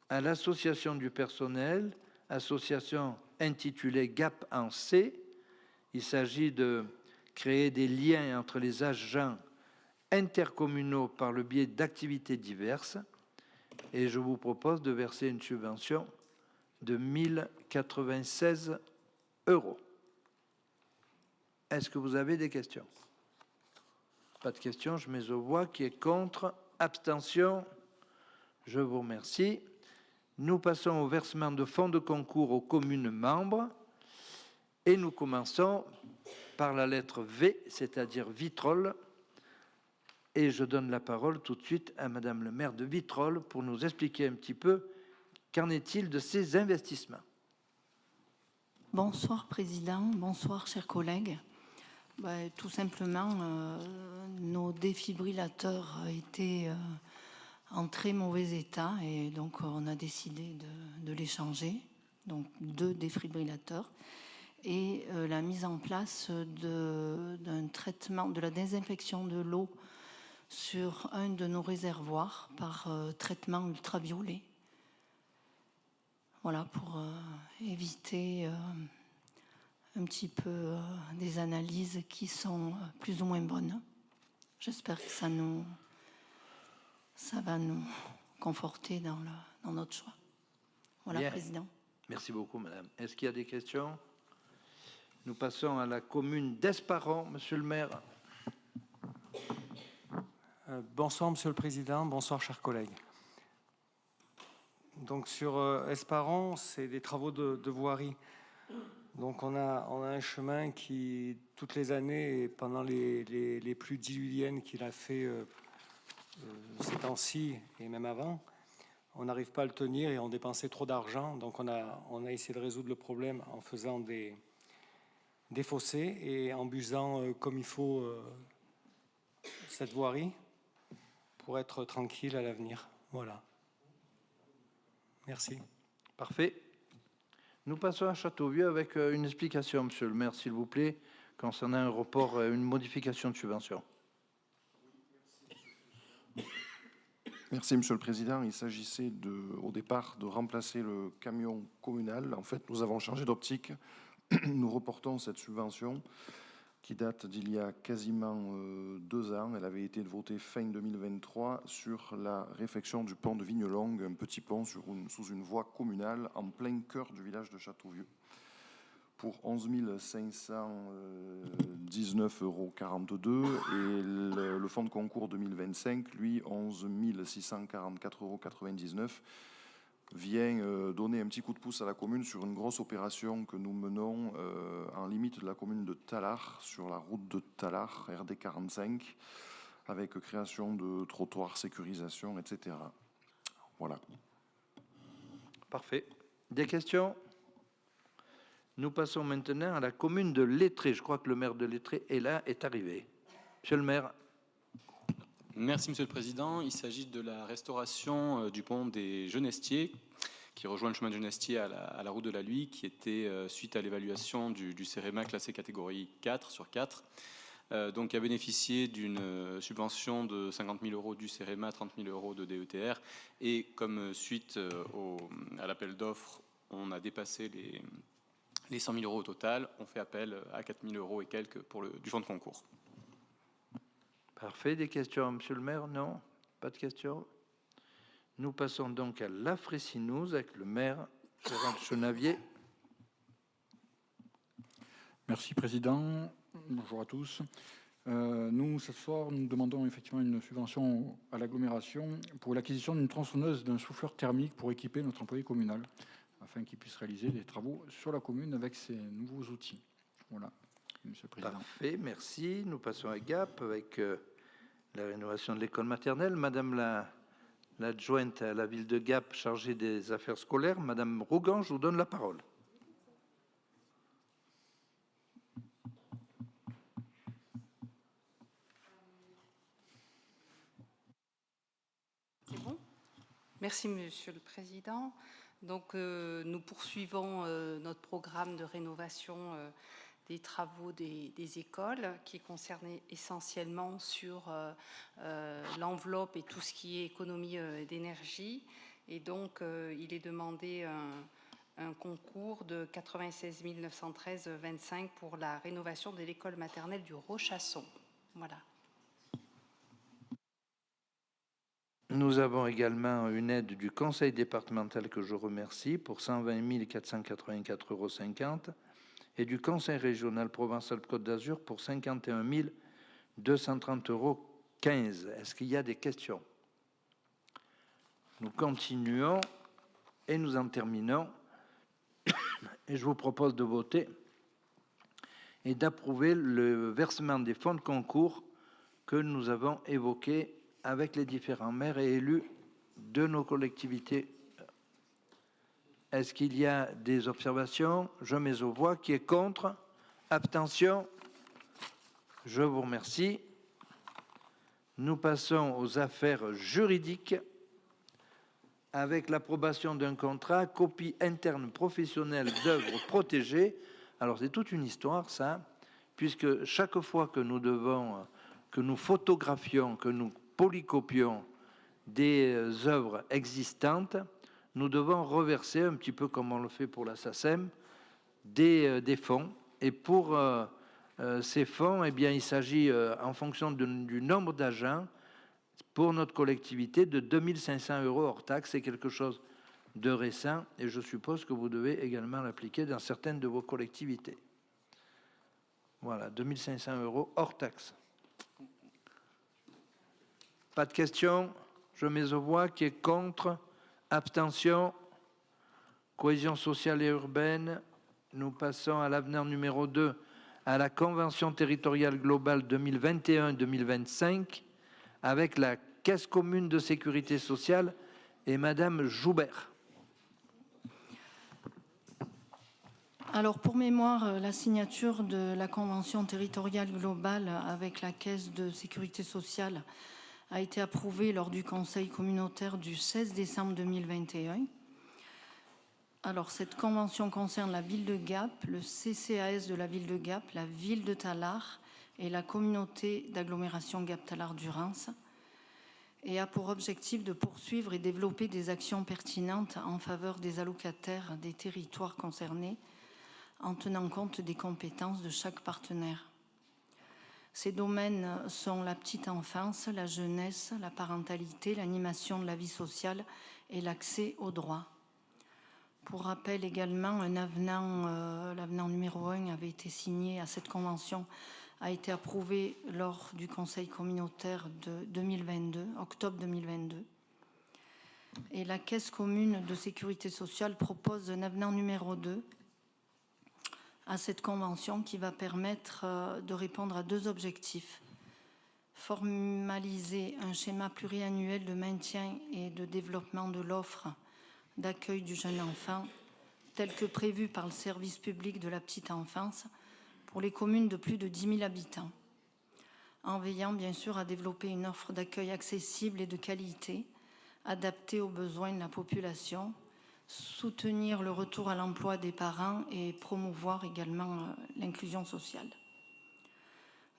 à l'association du personnel, association intitulée GAP en C. Il s'agit de créer des liens entre les agents intercommunaux par le biais d'activités diverses. Et je vous propose de verser une subvention de 1 096 €. Est-ce que vous avez des questions? Pas de questions, je mets aux voix qui est contre, abstention. Je vous remercie. Nous passons au versement de fonds de concours aux communes membres et nous commençons par la lettre V, c'est-à-dire Vitrolles. Et je donne la parole tout de suite à Madame le maire de Vitrolles pour nous expliquer un petit peu qu'en est-il de ces investissements. Bonsoir Président, bonsoir chers collègues. Tout simplement, nos défibrillateurs étaient en très mauvais état et donc on a décidé de les changer, donc 2 défibrillateurs, et la mise en place d'un traitement, de la désinfection de l'eau sur un de nos réservoirs par traitement ultraviolet. Voilà, pour éviter un petit peu des analyses qui sont plus ou moins bonnes. J'espère que ça va nous conforter dans notre choix. Voilà, Bien. Président. Merci beaucoup, Madame. Est-ce qu'il y a des questions? Nous passons à la commune d'Esparron, Monsieur le maire. Bonsoir, Monsieur le Président. Bonsoir, chers collègues. Donc, sur Esparron, c'est des travaux de voirie. Donc, on a un chemin qui, toutes les années, et pendant les pluies diluviennes qu'il a fait ces temps-ci et même avant, on n'arrive pas à le tenir et on dépensait trop d'argent. Donc, on a essayé de résoudre le problème en faisant des fossés et en busant comme il faut cette voirie pour être tranquille à l'avenir. Voilà. Merci. Parfait. Nous passons à Châteauvieux avec une explication, Monsieur le maire, s'il vous plaît, concernant un report, une modification de subvention. Merci, Monsieur le Président. Il s'agissait au départ de remplacer le camion communal. En fait, nous avons changé d'optique. Nous reportons cette subvention qui date d'il y a quasiment 2 ans. Elle avait été votée fin 2023 sur la réfection du pont de Vignelongue, un petit pont sous une voie communale en plein cœur du village de Châteauvieux. Pour 11 519,42 € et le fonds de concours 2025, lui, 11 644,99 € vient donner un petit coup de pouce à la commune sur une grosse opération que nous menons en limite de la commune de Tallard, sur la route de Tallard, RD 45, avec création de trottoirs, sécurisation, etc. Voilà. Parfait. Des questions? Nous passons maintenant à la commune de Lettré. Je crois que le maire de Lettré est là, est arrivé. Monsieur le maire. Merci Monsieur le Président. Il s'agit de la restauration du pont des Genestiers qui rejoint le chemin de Genestier à la route de la Luye, qui était suite à l'évaluation du CEREMA classé catégorie 4 sur 4. Donc, qui a bénéficié d'une subvention de 50 000 euros du CEREMA, 30 000 euros de DETR. Et comme suite à l'appel d'offres, on a dépassé les 100 000 euros au total. On fait appel à 4 000 euros et quelques du fonds de concours. Parfait. Des questions, Monsieur le maire? Non? Pas de questions? Nous passons donc à la Fressinouse avec le maire Gérald Chenavier. Merci, Président. Bonjour à tous. Nous, ce soir, nous demandons effectivement une subvention à l'agglomération pour l'acquisition d'une tronçonneuse d'un souffleur thermique pour équiper notre employé communal, afin qu'il puisse réaliser des travaux sur la commune avec ces nouveaux outils. Voilà, Monsieur le Président. Parfait, merci. Nous passons à Gap avec la rénovation de l'école maternelle. Madame l'adjointe à la ville de Gap chargée des affaires scolaires, Madame Rougan, je vous donne la parole. C'est bon ? Merci Monsieur le Président. Donc nous poursuivons notre programme de rénovation des travaux des écoles qui concernait essentiellement sur l'enveloppe et tout ce qui est économie d'énergie. Et donc il est demandé un concours de 96 913,25 pour la rénovation de l'école maternelle du Rochasson. Voilà. Nous avons également une aide du conseil départemental que je remercie pour 120 484,50 € et du conseil régional Provence-Alpes-Côte d'Azur pour 51 230,15 €. Est-ce qu'il y a des questions? Nous continuons et nous en terminons. Et je vous propose de voter et d'approuver le versement des fonds de concours que nous avons évoqués avec les différents maires et élus de nos collectivités. Est-ce qu'il y a des observations? Je mets aux voix. Qui est contre? Abstention? Je vous remercie. Nous passons aux affaires juridiques avec l'approbation d'un contrat copie interne professionnelle d'œuvres protégées. Alors c'est toute une histoire ça, puisque chaque fois que nous photographions, que nous polycopions des œuvres existantes, nous devons reverser, un petit peu comme on le fait pour la SACEM, des fonds. Et pour ces fonds, eh bien, il s'agit, en fonction du nombre d'agents, pour notre collectivité, de 2 500 € hors taxe. C'est quelque chose de récent et je suppose que vous devez également l'appliquer dans certaines de vos collectivités. Voilà, 2 500 € hors taxe. Pas de questions? Je mets aux voix. Qui est contre? Abstention? Cohésion sociale et urbaine. Nous passons à l'avenant numéro 2 à la Convention territoriale globale 2021-2025 avec la Caisse commune de sécurité sociale et Madame Joubert. Alors, pour mémoire, la signature de la Convention territoriale globale avec la Caisse de sécurité sociale a été approuvée lors du Conseil communautaire du 16 décembre 2021. Alors, cette convention concerne la ville de Gap, le CCAS de la ville de Gap, la ville de Tallard et la communauté d'agglomération Gap-Tallard-Durance, et a pour objectif de poursuivre et développer des actions pertinentes en faveur des allocataires des territoires concernés, en tenant compte des compétences de chaque partenaire. Ces domaines sont la petite enfance, la jeunesse, la parentalité, l'animation de la vie sociale et l'accès aux droits. Pour rappel également, l'avenant numéro 1 avait été signé à cette convention, a été approuvé lors du Conseil communautaire de 2022, octobre 2022. Et la Caisse commune de sécurité sociale propose un avenant numéro 2 à cette convention qui va permettre de répondre à 2 objectifs. Formaliser un schéma pluriannuel de maintien et de développement de l'offre d'accueil du jeune enfant, tel que prévu par le service public de la petite enfance, pour les communes de plus de 10 000 habitants. en veillant bien sûr à développer une offre d'accueil accessible et de qualité, adaptée aux besoins de la population, soutenir le retour à l'emploi des parents et promouvoir également l'inclusion sociale.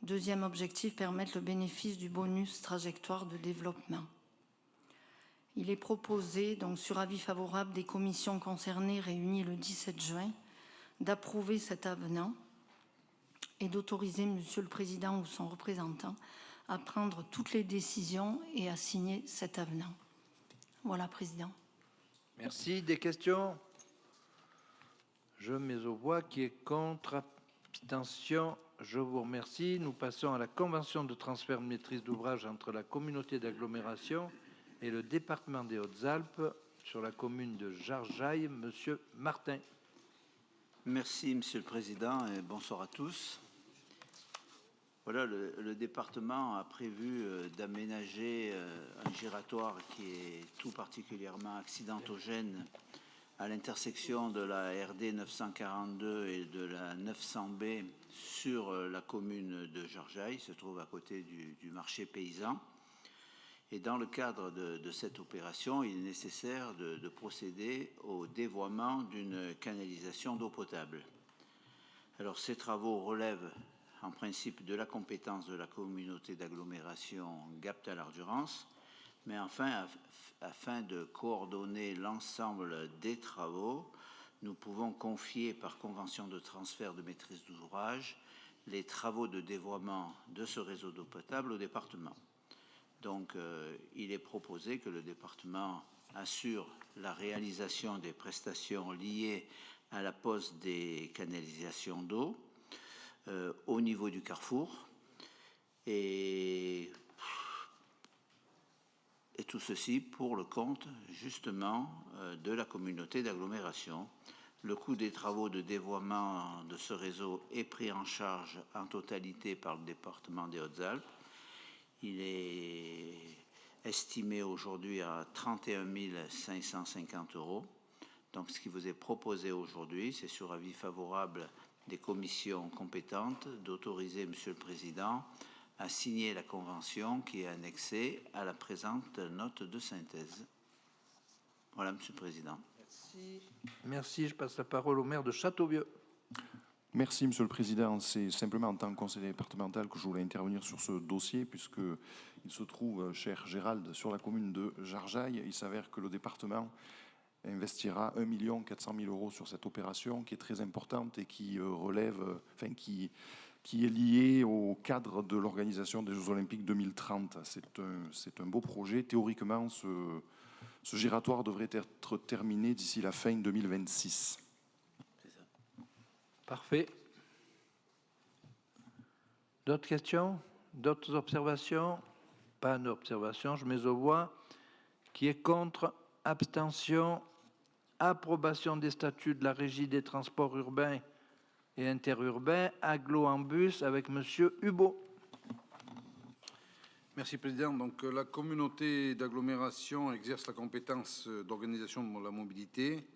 Deuxième objectif, permettre le bénéfice du bonus trajectoire de développement. Il est proposé, donc sur avis favorable des commissions concernées réunies le 17 juin, d'approuver cet avenant et d'autoriser Monsieur le Président ou son représentant à prendre toutes les décisions et à signer cet avenant. Voilà, Président. Merci. Des questions? Je mets aux voix. Qui est contre? Abstention? Je vous remercie. Nous passons à la convention de transfert de maîtrise d'ouvrage entre la communauté d'agglomération et le département des Hautes-Alpes sur la commune de Jarjaille. Monsieur Martin. Merci, Monsieur le Président, et bonsoir à tous. Voilà, le département a prévu d'aménager un giratoire qui est tout particulièrement accidentogène à l'intersection de la RD 942 et de la 900B sur la commune de Jarjaille, se trouve à côté du marché paysan. Et dans le cadre de cette opération, il est nécessaire de procéder au dévoiement d'une canalisation d'eau potable. Alors ces travaux relèvent en principe de la compétence de la communauté d'agglomération Gap-Tallard-Durance, mais enfin, afin de coordonner l'ensemble des travaux, nous pouvons confier par convention de transfert de maîtrise d'ouvrage les travaux de dévoiement de ce réseau d'eau potable au département. Donc, il est proposé que le département assure la réalisation des prestations liées à la pose des canalisations d'eau au niveau du carrefour et tout ceci pour le compte justement de la communauté d'agglomération. Le coût des travaux de dévoiement de ce réseau est pris en charge en totalité par le département des Hautes-Alpes. Il est estimé aujourd'hui à 31 550 €. Donc ce qui vous est proposé aujourd'hui, c'est sur avis favorable des commissions compétentes d'autoriser Monsieur le Président à signer la convention qui est annexée à la présente note de synthèse. Voilà, Monsieur le Président. Merci. Merci. Je passe la parole au maire de Châteauvieux. Merci, Monsieur le Président. C'est simplement en tant que conseiller départemental que je voulais intervenir sur ce dossier, puisqu'il se trouve, cher Gérald, sur la commune de Jarjaille. Il s'avère que le département investira 1 400 000 € sur cette opération qui est très importante et qui relève, qui est liée au cadre de l'organisation des Jeux Olympiques 2030. C'est un beau projet. Théoriquement, ce giratoire devrait être terminé d'ici la fin 2026. Parfait. D'autres questions? D'autres observations? Pas d'observation. Je mets aux voix. Qui est contre? Abstention. Approbation des statuts de la Régie des transports urbains et interurbains, Agglo en bus, avec Monsieur Hubault. Merci, Président. Donc, la communauté d'agglomération exerce la compétence d'organisation de la mobilité.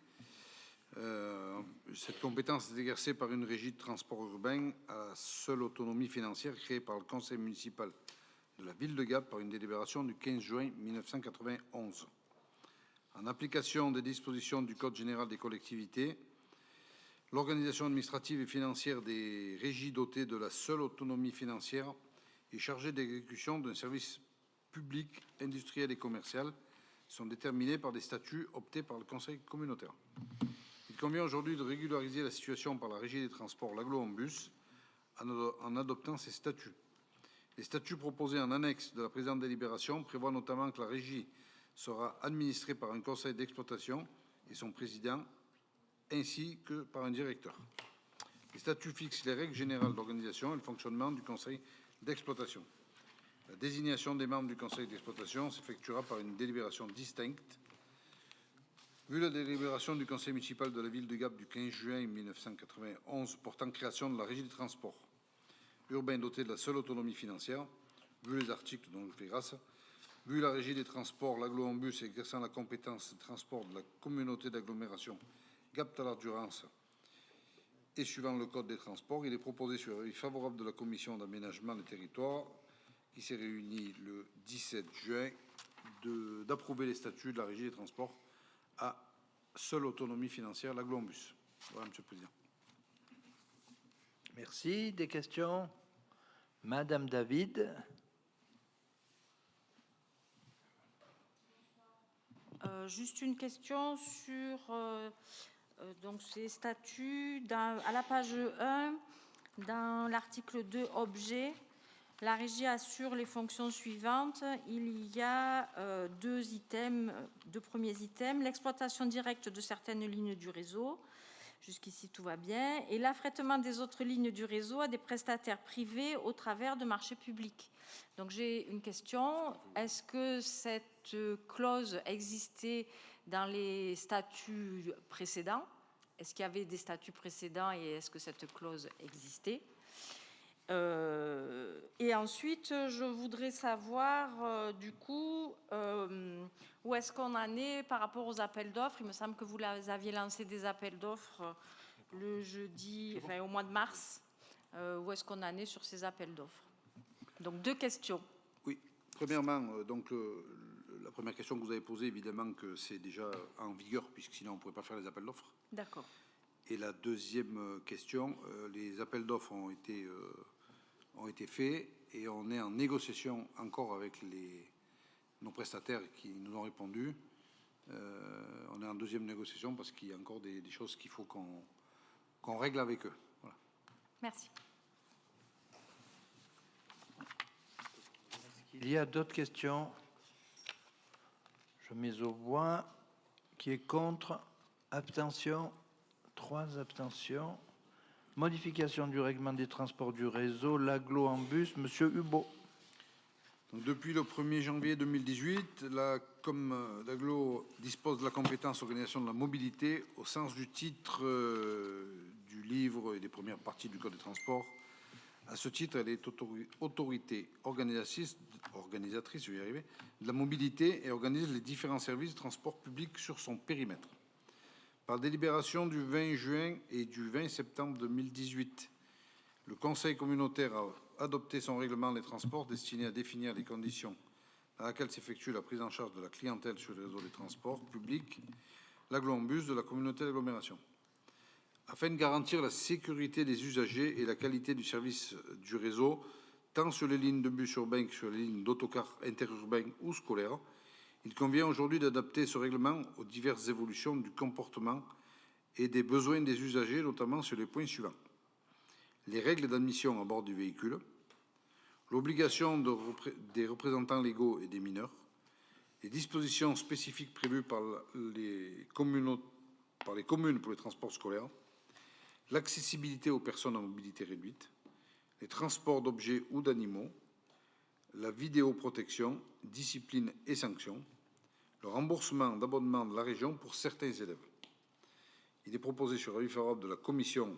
Cette compétence est exercée par une régie de transport urbain à seule autonomie financière créée par le conseil municipal de la ville de Gap par une délibération du 15 juin 1991. En application des dispositions du Code général des collectivités, l'organisation administrative et financière des régies dotées de la seule autonomie financière est chargée d'exécution d'un service public, industriel et commercial qui sont déterminés par des statuts optés par le conseil communautaire. Il convient aujourd'hui de régulariser la situation par la Régie des transports, l'Agglo en bus, en adoptant ces statuts. Les statuts proposés en annexe de la présente délibération prévoient notamment que la Régie sera administrée par un conseil d'exploitation et son président, ainsi que par un directeur. Les statuts fixent les règles générales d'organisation et le fonctionnement du conseil d'exploitation. La désignation des membres du conseil d'exploitation s'effectuera par une délibération distincte. Vu la délibération du conseil municipal de la ville de Gap du 15 juin 1991 portant création de la Régie des transports urbains dotée de la seule autonomie financière, vu les articles dont je fais grâce, vu la Régie des transports, l'Agglo en bus exerçant la compétence de transport de la communauté d'agglomération Gap-Tallard-Durance et suivant le Code des transports, il est proposé sur avis favorable de la Commission d'aménagement des territoires qui s'est réunie le 17 juin, d'approuver les statuts de la Régie des transports à seule autonomie financière, l'agglo en bus. Voilà, Monsieur le Président. Merci. Des questions? Madame David. Juste une question sur donc ces statuts. À la page 1, dans l'article 2, objet, la régie assure les fonctions suivantes. Il y a deux premiers items. L'exploitation directe de certaines lignes du réseau. Jusqu'ici, tout va bien. Et l'affrètement des autres lignes du réseau à des prestataires privés au travers de marchés publics. Donc, j'ai une question. Est-ce que cette clause existait dans les statuts précédents? Est-ce qu'il y avait des statuts précédents et est-ce que cette clause existait? Et ensuite, je voudrais savoir, du coup, où est-ce qu'on en est par rapport aux appels d'offres. Il me semble que vous aviez lancé des appels d'offres le jeudi, enfin au mois de mars. Où est-ce qu'on en est sur ces appels d'offres? Donc, deux questions. Oui. Premièrement, donc, la première question que vous avez posée, évidemment que c'est déjà en vigueur, puisque sinon on ne pourrait pas faire les appels d'offres. D'accord. Et la deuxième question, les appels d'offres ont été faits et on est en négociation encore avec nos prestataires qui nous ont répondu. On est en deuxième négociation parce qu'il y a encore des choses qu'il faut qu'on règle avec eux. Voilà. Merci. Il y a d'autres questions? Je mets aux voix. Qui est contre? Abstention? 3 abstentions. Modification du règlement des transports du réseau, l'agglo en bus, Monsieur Hubault. Donc, depuis le 1er janvier 2018, la Com d'Aglo dispose de la compétence organisation de la mobilité au sens du titre du livre et des premières parties du Code des transports. À ce titre, elle est autorité organisatrice, je vais y arriver, de la mobilité et organise les différents services de transport public sur son périmètre. Par délibération du 20 juin et du 20 septembre 2018, le Conseil communautaire a adopté son règlement des transports destiné à définir les conditions dans lesquelles s'effectue la prise en charge de la clientèle sur le réseau des transports publics, l'agglo en bus de la communauté d'agglomération. Afin de garantir la sécurité des usagers et la qualité du service du réseau, tant sur les lignes de bus urbains que sur les lignes d'autocars interurbains ou scolaires, il convient aujourd'hui d'adapter ce règlement aux diverses évolutions du comportement et des besoins des usagers, notamment sur les points suivants. Les règles d'admission à bord du véhicule, l'obligation des représentants légaux et des mineurs, les dispositions spécifiques prévues par les communes pour les transports scolaires, l'accessibilité aux personnes à mobilité réduite, les transports d'objets ou d'animaux, la vidéoprotection, discipline et sanctions, le remboursement d'abonnement de la région pour certains élèves. Il est proposé sur avis favorable de la Commission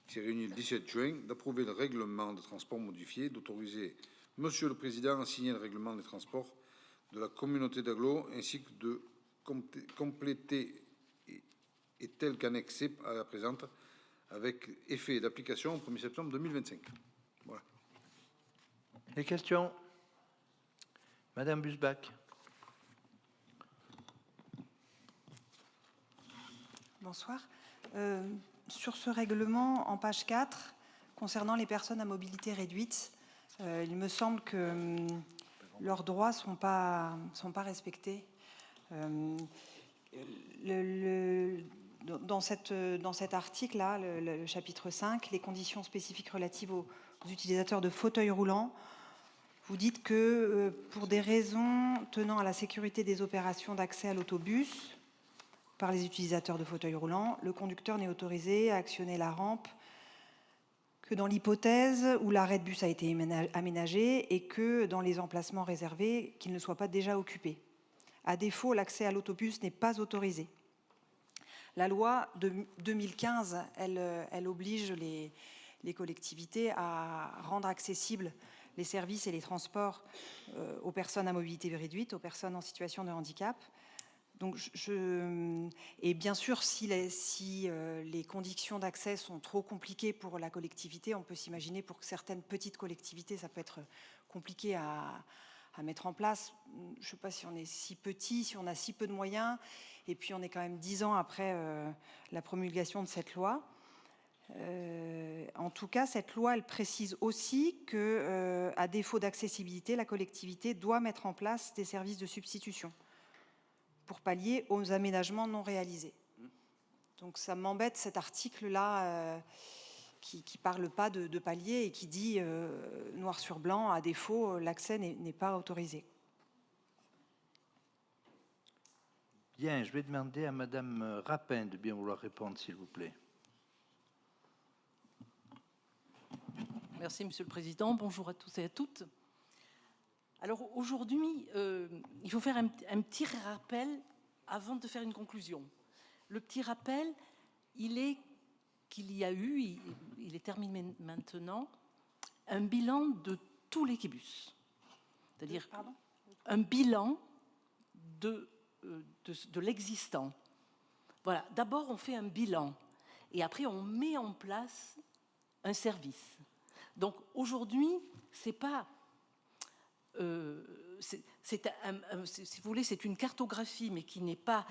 qui s'est réunie le 17 juin d'approuver le règlement de transport modifié, d'autoriser Monsieur le Président à signer le règlement des transports de la communauté d'agglo ainsi que de compléter et tel qu'annexé à la présente avec effet d'application au 1er septembre 2025. Voilà. Les questions? Madame Busbach. Bonsoir. Sur ce règlement, en page 4, concernant les personnes à mobilité réduite, il me semble que leurs droits ne sont pas respectés. Dans cet article-là, le chapitre 5, les conditions spécifiques relatives aux utilisateurs de fauteuils roulants, vous dites que pour des raisons tenant à la sécurité des opérations d'accès à l'autobus par les utilisateurs de fauteuils roulants, le conducteur n'est autorisé à actionner la rampe que dans l'hypothèse où l'arrêt de bus a été aménagé et que dans les emplacements réservés qu'il ne soit pas déjà occupé. À défaut, l'accès à l'autobus n'est pas autorisé. La loi de 2015, elle oblige les collectivités à rendre accessibles les services et les transports aux personnes à mobilité réduite, aux personnes en situation de handicap. Donc, et bien sûr, si les conditions d'accès sont trop compliquées pour la collectivité, on peut s'imaginer pour certaines petites collectivités, ça peut être compliqué à mettre en place. Je ne sais pas si on est si petit, si on a si peu de moyens, et puis on est quand même 10 ans après la promulgation de cette loi. En tout cas, cette loi, elle précise aussi que, à défaut d'accessibilité, la collectivité doit mettre en place des services de substitution pour pallier aux aménagements non réalisés. Donc ça m'embête cet article-là qui ne parle pas de palier et qui dit noir sur blanc, à défaut, l'accès n'est pas autorisé. Bien, je vais demander à Madame Rapin de bien vouloir répondre, s'il vous plaît. Merci, Monsieur le Président. Bonjour à tous et à toutes. Alors aujourd'hui, il faut faire un petit rappel avant de faire une conclusion. Le petit rappel, il est qu'il y a eu, il est terminé maintenant, un bilan de tous les québus. C'est-à-dire un bilan de l'existant. Voilà, d'abord on fait un bilan et après on met en place un service. Donc aujourd'hui, c'est pas... si vous voulez, c'est une cartographie, mais qui n'est pas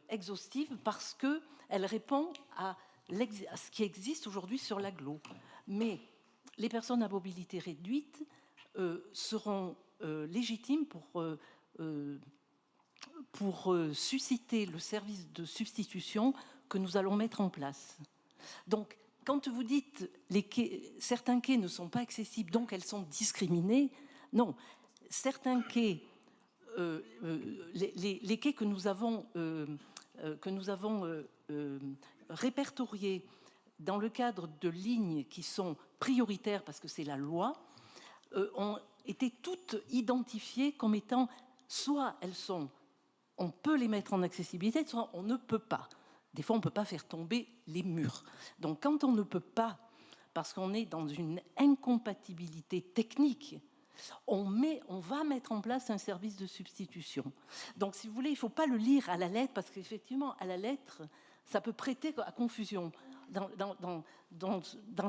exhaustive parce qu'elle répond à ce qui existe aujourd'hui sur l'agglo. Mais les personnes à mobilité réduite seront légitimes pour susciter le service de substitution que nous allons mettre en place. Donc, quand vous dites certains quais ne sont pas accessibles, donc elles sont discriminées, non, certains quais, les quais que nous avons répertoriés dans le cadre de lignes qui sont prioritaires, parce que c'est la loi, ont été toutes identifiées comme étant, soit on peut les mettre en accessibilité, soit on ne peut pas. Des fois, on ne peut pas faire tomber les murs. Donc, quand on ne peut pas, parce qu'on est dans une incompatibilité technique, on va mettre en place un service de substitution. Donc, si vous voulez, il ne faut pas le lire à la lettre, parce qu'effectivement, à la lettre, ça peut prêter à confusion. Dans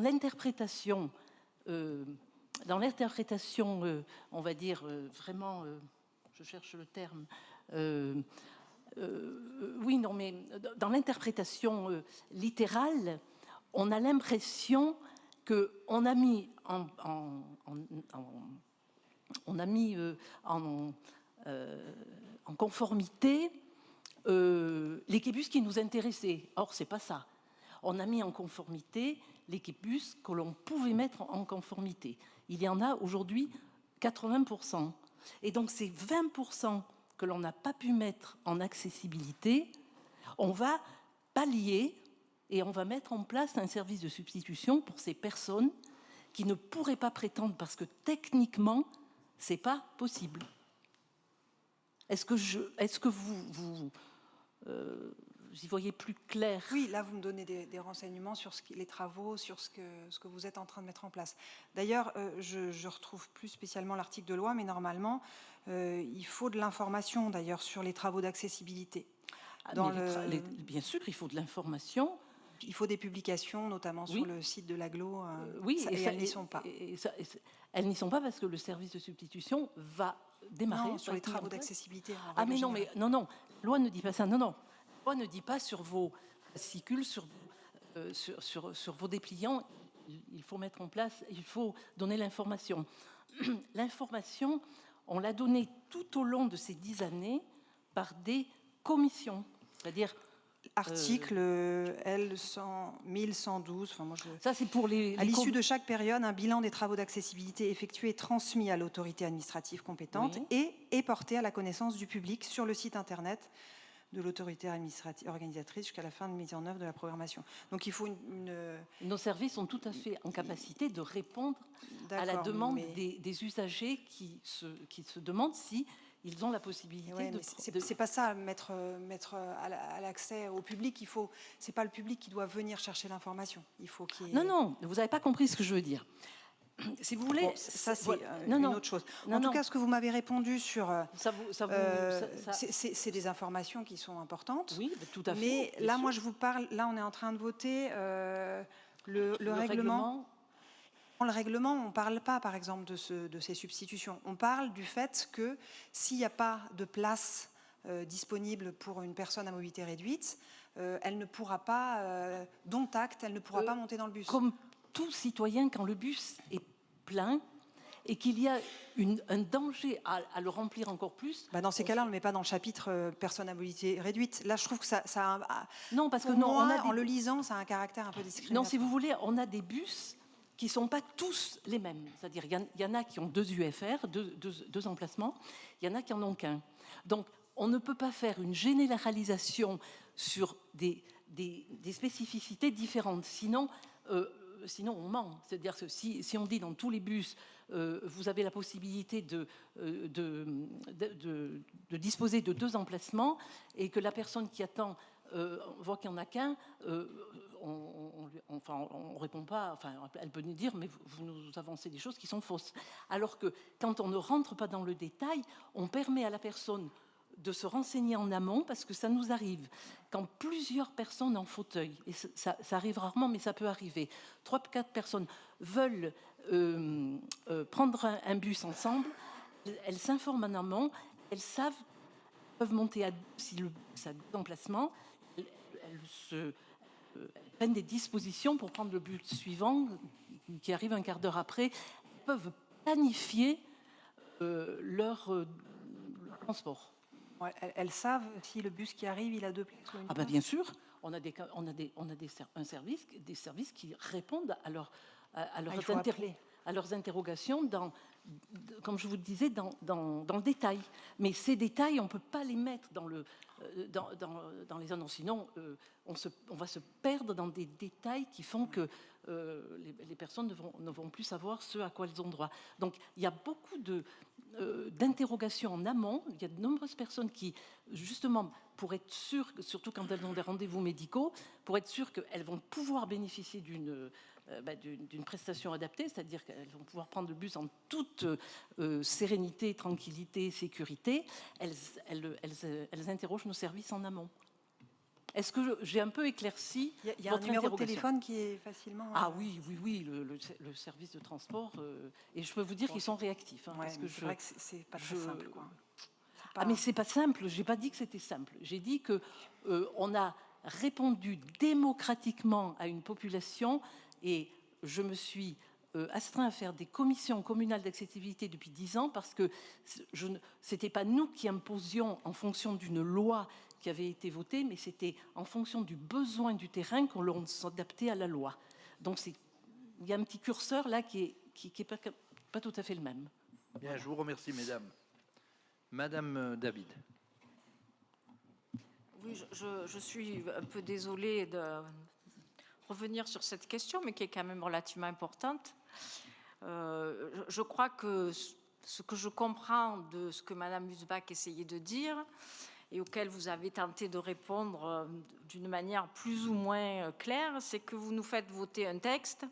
l'interprétation, on va dire, vraiment, je cherche le terme, oui, non, mais dans l'interprétation littérale, on a l'impression qu'on a mis en conformité les québus qui nous intéressaient. Or, c'est pas ça. On a mis en conformité les québus que l'on pouvait mettre en conformité. Il y en a aujourd'hui 80%. Et donc, ces 20% que l'on n'a pas pu mettre en accessibilité, on va pallier et on va mettre en place un service de substitution pour ces personnes qui ne pourraient pas prétendre parce que techniquement, c'est pas possible. Est-ce que vous y voyez plus clair? Oui, là, vous me donnez des renseignements sur les travaux, sur ce que vous êtes en train de mettre en place. D'ailleurs, je retrouve plus spécialement l'article de loi, mais normalement, il faut de l'information, d'ailleurs, sur les travaux d'accessibilité. Bien sûr, il faut de l'information. Il faut des publications, notamment sur le site de l'agglo. Oui, et elles n'y sont pas. Elles n'y sont pas parce que le service de substitution va démarrer. Non, sur les travaux d'accessibilité. Ah, mais non, non, loi ne dit pas ça. Non. Loi ne dit pas sur vos fascicules, sur vos dépliants, il faut mettre en place, il faut donner l'information. L'information, on l'a donnée tout au long de ces 10 années par des commissions, c'est-à-dire article L100, 1112. Enfin, moi ça, c'est pour à l'issue de chaque période, un bilan des travaux d'accessibilité effectué est transmis à l'autorité administrative compétente et est porté à la connaissance du public sur le site internet de l'autorité administrative organisatrice jusqu'à la fin de mise en œuvre de la programmation. Donc il faut Nos services sont tout à fait en capacité de répondre à la demande des usagers qui se demandent si ils ont la possibilité c'est pas ça, mettre à l'accès au public. C'est pas le public qui doit venir chercher l'information. Il faut qu'il y ait... Non, vous n'avez pas compris ce que je veux dire. si vous voulez... Bon, ça, c'est non, une non. autre chose. Non, En tout non. cas, ce que vous m'avez répondu sur... ça- c'est des informations qui sont importantes. Oui, tout à fait. Mais bien là, sûr. moi, je vous parle... Là, on est en train de voter le règlement. Dans le règlement, on ne parle pas, par exemple, de ces substitutions. On parle du fait que s'il n'y a pas de place disponible pour une personne à mobilité réduite, elle ne pourra pas, dont acte, elle ne pourra pas monter dans le bus. Comme tout citoyen, quand le bus est plein et qu'il y a un danger à le remplir encore plus... Bah dans ces cas-là, on ne le met pas dans le chapitre personne à mobilité réduite. Là, je trouve que ça non, parce que pour non, moi, on a en le lisant, ça a un caractère un peu discriminatoire. Non, si vous voulez, on a des bus qui ne sont pas tous les mêmes. C'est-à-dire, il y en a qui ont 2 UFR, deux emplacements, il y en a qui n'en ont qu'un. Donc, on ne peut pas faire une généralisation sur des spécificités différentes. Sinon, on ment. C'est-à-dire que si on dit dans tous les bus, vous avez la possibilité de disposer de 2 emplacements et que la personne qui attend voit qu'il n'y en a qu'un, on répond pas, enfin, elle peut nous dire, mais vous nous avancez des choses qui sont fausses. Alors que quand on ne rentre pas dans le détail, on permet à la personne de se renseigner en amont, parce que ça nous arrive quand plusieurs personnes en fauteuil, et ça arrive rarement, mais ça peut arriver, 3-4 personnes veulent prendre un bus ensemble, elles s'informent en amont, elles savent, peuvent monter à si le bus a 2 emplacements, elles prennent des dispositions pour prendre le bus suivant, qui arrive un quart d'heure après. Elles peuvent planifier leur transport. Ouais, elles savent si le bus qui arrive, il a 2 places ou une place. Bien sûr, on a un service, des services qui répondent à leurs interrogations comme je vous le disais, dans le détail. Mais ces détails, on ne peut pas les mettre dans les annonces. Sinon, on va se perdre dans des détails qui font que les personnes ne vont plus savoir ce à quoi elles ont droit. Donc, il y a beaucoup d'interrogations en amont. Il y a de nombreuses personnes qui, justement, pour être sûres, surtout quand elles ont des rendez-vous médicaux, pour être sûres qu'elles vont pouvoir bénéficier d'une prestation adaptée, c'est-à-dire qu'elles vont pouvoir prendre le bus en toute sérénité, tranquillité, sécurité, elles interrogent nos services en amont. Est-ce que j'ai un peu éclairci Il y a un numéro de téléphone qui est facilement... Ah oui, le service de transport, et je peux vous dire qu'ils sont réactifs. Hein, parce que c'est vrai que c'est pas très simple, quoi. Mais c'est pas simple, j'ai pas dit que c'était simple. J'ai dit que on a répondu démocratiquement à une population, et je me suis astreint à faire des commissions communales d'accessibilité depuis 10 ans, parce que c'était pas nous qui imposions en fonction d'une loi qui avait été votée, mais c'était en fonction du besoin du terrain qu'on s'adaptait à la loi. Donc il y a un petit curseur là qui est pas tout à fait le même. Bien, je vous remercie, mesdames. Madame David. Oui, je suis un peu désolée de revenir sur cette question, mais qui est quand même relativement importante. Je crois que ce que je comprends de ce que Madame Husbach essayait de dire, et auquel vous avez tenté de répondre d'une manière plus ou moins claire, c'est que vous nous faites voter un texte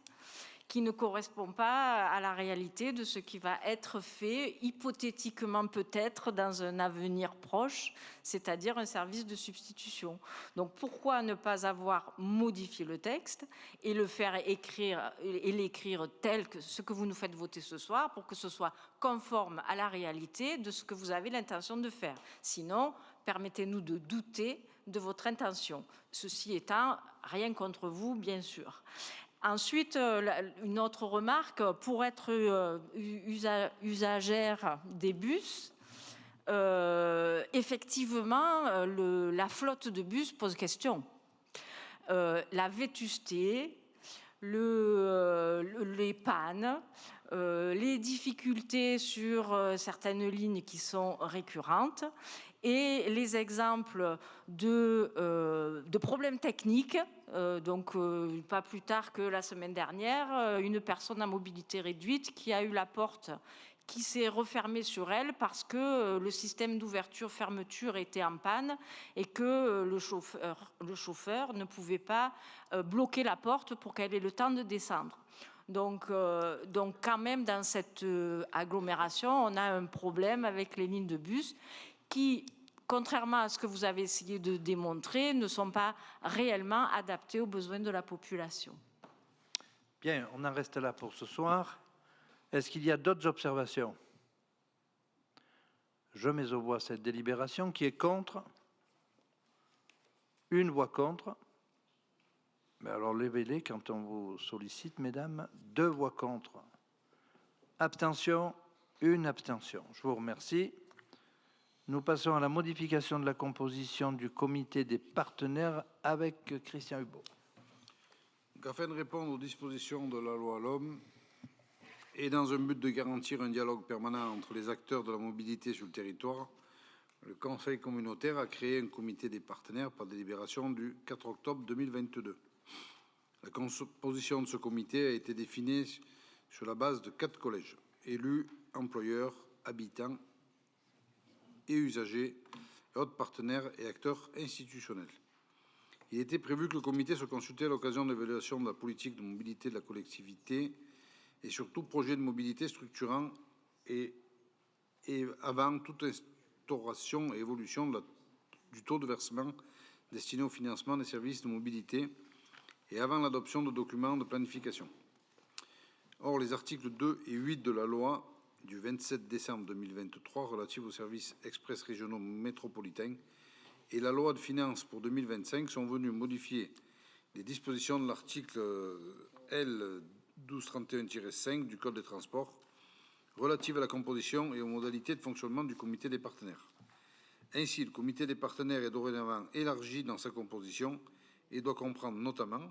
qui ne correspond pas à la réalité de ce qui va être fait, hypothétiquement peut-être, dans un avenir proche, c'est-à-dire un service de substitution. Donc pourquoi ne pas avoir modifié le texte et le faire écrire, et l'écrire tel que ce que vous nous faites voter ce soir, pour que ce soit conforme à la réalité de ce que vous avez l'intention de faire. Sinon, permettez-nous de douter de votre intention. Ceci étant, rien contre vous, bien sûr. Ensuite, une autre remarque, pour être usagère des bus, effectivement, la flotte de bus pose question. La vétusté, les pannes, les difficultés sur certaines lignes qui sont récurrentes, et les exemples de problèmes techniques. Donc, pas plus tard que la semaine dernière, une personne à mobilité réduite qui a eu la porte qui s'est refermée sur elle parce que le système d'ouverture-fermeture était en panne et que le chauffeur ne pouvait pas bloquer la porte pour qu'elle ait le temps de descendre. Donc quand même, dans cette agglomération, on a un problème avec les lignes de bus qui, contrairement à ce que vous avez essayé de démontrer, ne sont pas réellement adaptées aux besoins de la population. Bien, on en reste là pour ce soir. Est-ce qu'il y a d'autres observations? Je mets aux voix cette délibération. Qui est contre? Une voix contre. Mais alors levez-les quand on vous sollicite, mesdames. 2 voix contre. Abstention? Une abstention. Je vous remercie. Nous passons à la modification de la composition du comité des partenaires avec Christian Hubot. Afin de répondre aux dispositions de la loi LOM et dans un but de garantir un dialogue permanent entre les acteurs de la mobilité sur le territoire, le Conseil communautaire a créé un comité des partenaires par délibération du 4 octobre 2022. La composition de ce comité a été définie sur la base de 4 collèges: élus, employeurs, habitants et usagers, autres partenaires et acteurs institutionnels. Il était prévu que le comité soit consulté à l'occasion de l'évaluation de la politique de mobilité de la collectivité et sur tout projet de mobilité structurant et avant toute instauration et évolution du taux de versement destiné au financement des services de mobilité et avant l'adoption de documents de planification. Or, les articles 2 et 8 de la loi du 27 décembre 2023 relative aux services express régionaux métropolitains et la loi de finances pour 2025 sont venus modifier les dispositions de l'article L. 1231-5 du Code des transports relative à la composition et aux modalités de fonctionnement du comité des partenaires. Ainsi, le comité des partenaires est dorénavant élargi dans sa composition et doit comprendre notamment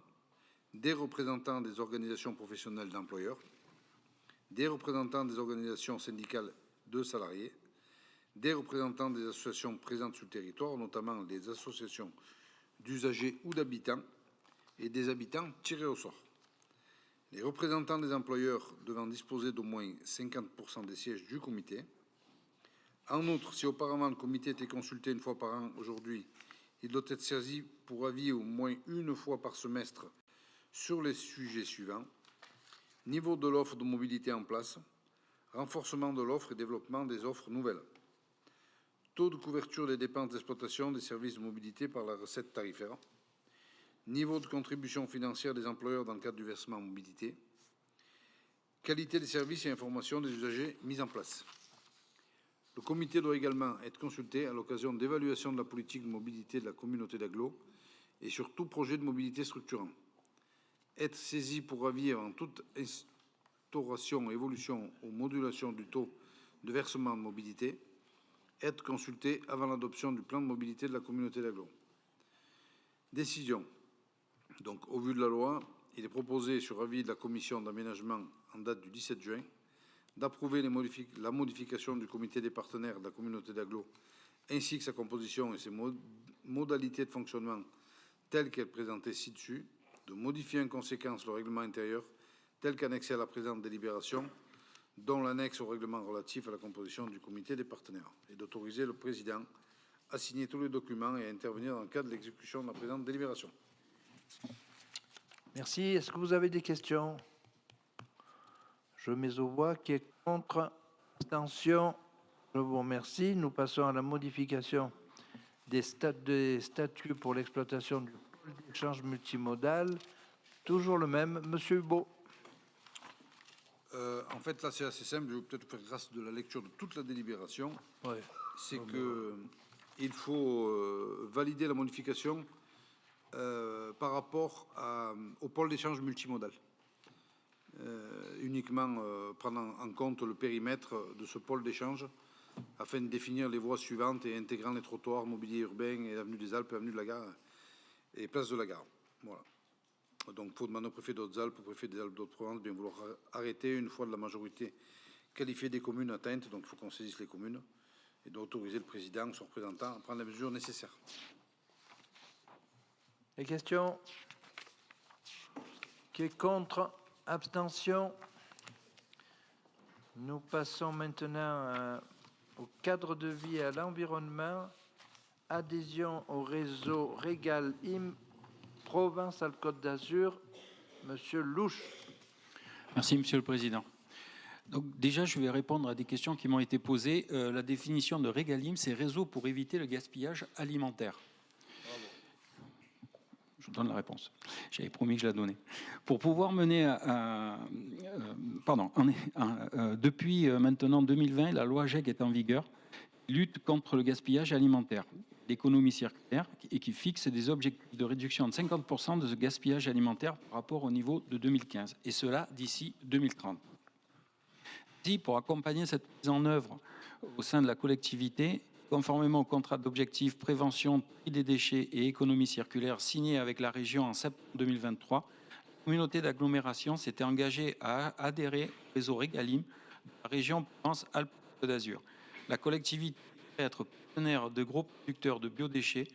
des représentants des organisations professionnelles d'employeurs, des représentants des organisations syndicales de salariés, des représentants des associations présentes sur le territoire, notamment des associations d'usagers ou d'habitants, et des habitants tirés au sort. Les représentants des employeurs devant disposer d'au moins 50% des sièges du comité. En outre, si auparavant le comité était consulté une fois par an, aujourd'hui, il doit être saisi pour avis au moins une fois par semestre sur les sujets suivants: niveau de l'offre de mobilité en place, renforcement de l'offre et développement des offres nouvelles, taux de couverture des dépenses d'exploitation des services de mobilité par la recette tarifaire, niveau de contribution financière des employeurs dans le cadre du versement mobilité, qualité des services et information des usagers mis en place. Le comité doit également être consulté à l'occasion d'évaluation de la politique de mobilité de la communauté d'agglo et sur tout projet de mobilité structurant. Être saisi pour avis avant toute instauration, évolution ou modulation du taux de versement de mobilité. Être consulté avant l'adoption du plan de mobilité de la communauté d'agglo. Décision. Donc, au vu de la loi, il est proposé, sur avis de la commission d'aménagement en date du 17 juin, d'approuver la modification du comité des partenaires de la communauté d'agglo, ainsi que sa composition et ses modalités de fonctionnement telles qu'elles présentées ci-dessus, de modifier en conséquence le règlement intérieur tel qu'annexé à la présente délibération, dont l'annexe au règlement relatif à la composition du comité des partenaires, et d'autoriser le président à signer tous les documents et à intervenir dans le cadre de l'exécution de la présente délibération. Merci. Est-ce que vous avez des questions? Je mets aux voix. Qui est contre? Abstention? Je vous remercie. Nous passons à la modification des statuts pour l'exploitation du pôle d'échange multimodal. Toujours le même. Monsieur Hubot. En fait, là, c'est assez simple. Je vais peut-être faire grâce de la lecture de toute la délibération. Ouais. C'est qu'il faut valider la modification par rapport au pôle d'échange multimodal. Uniquement prendre en compte le périmètre de ce pôle d'échange afin de définir les voies suivantes et intégrant les trottoirs, mobilier urbain et avenue des Alpes, avenue de la Gare et place de la Gare. Voilà. Donc, il faut demander au préfet d'Hautes-Alpes, au préfet des Alpes d'Haute-Provence, bien vouloir arrêter une fois de la majorité qualifiée des communes atteintes. Donc, il faut qu'on saisisse les communes et d'autoriser le président, son représentant, à prendre les mesures nécessaires. Les questions? Qui est contre? Abstention? Nous passons maintenant au cadre de vie et à l'environnement. Adhésion au réseau Régal IM Provence-Alpes-Côte d'Azur. Monsieur Louche. Merci, Monsieur le Président. Donc déjà, je vais répondre à des questions qui m'ont été posées. La définition de Régalim, c'est réseau pour éviter le gaspillage alimentaire. Je vous donne la réponse. J'avais promis que je la donnais. Pour pouvoir mener depuis maintenant 2020, la loi GEC est en vigueur, lutte contre le gaspillage alimentaire, l'économie circulaire, et qui fixe des objectifs de réduction de 50% de ce gaspillage alimentaire par rapport au niveau de 2015, et cela d'ici 2030. Pour accompagner cette mise en œuvre au sein de la collectivité, conformément au contrat d'objectifs prévention, tri des déchets et économie circulaire signé avec la région en septembre 2023, la communauté d'agglomération s'était engagée à adhérer au réseau Régalim de la région Provence-Alpes-Côte d'Azur. La collectivité peut être partenaire de gros producteurs de biodéchets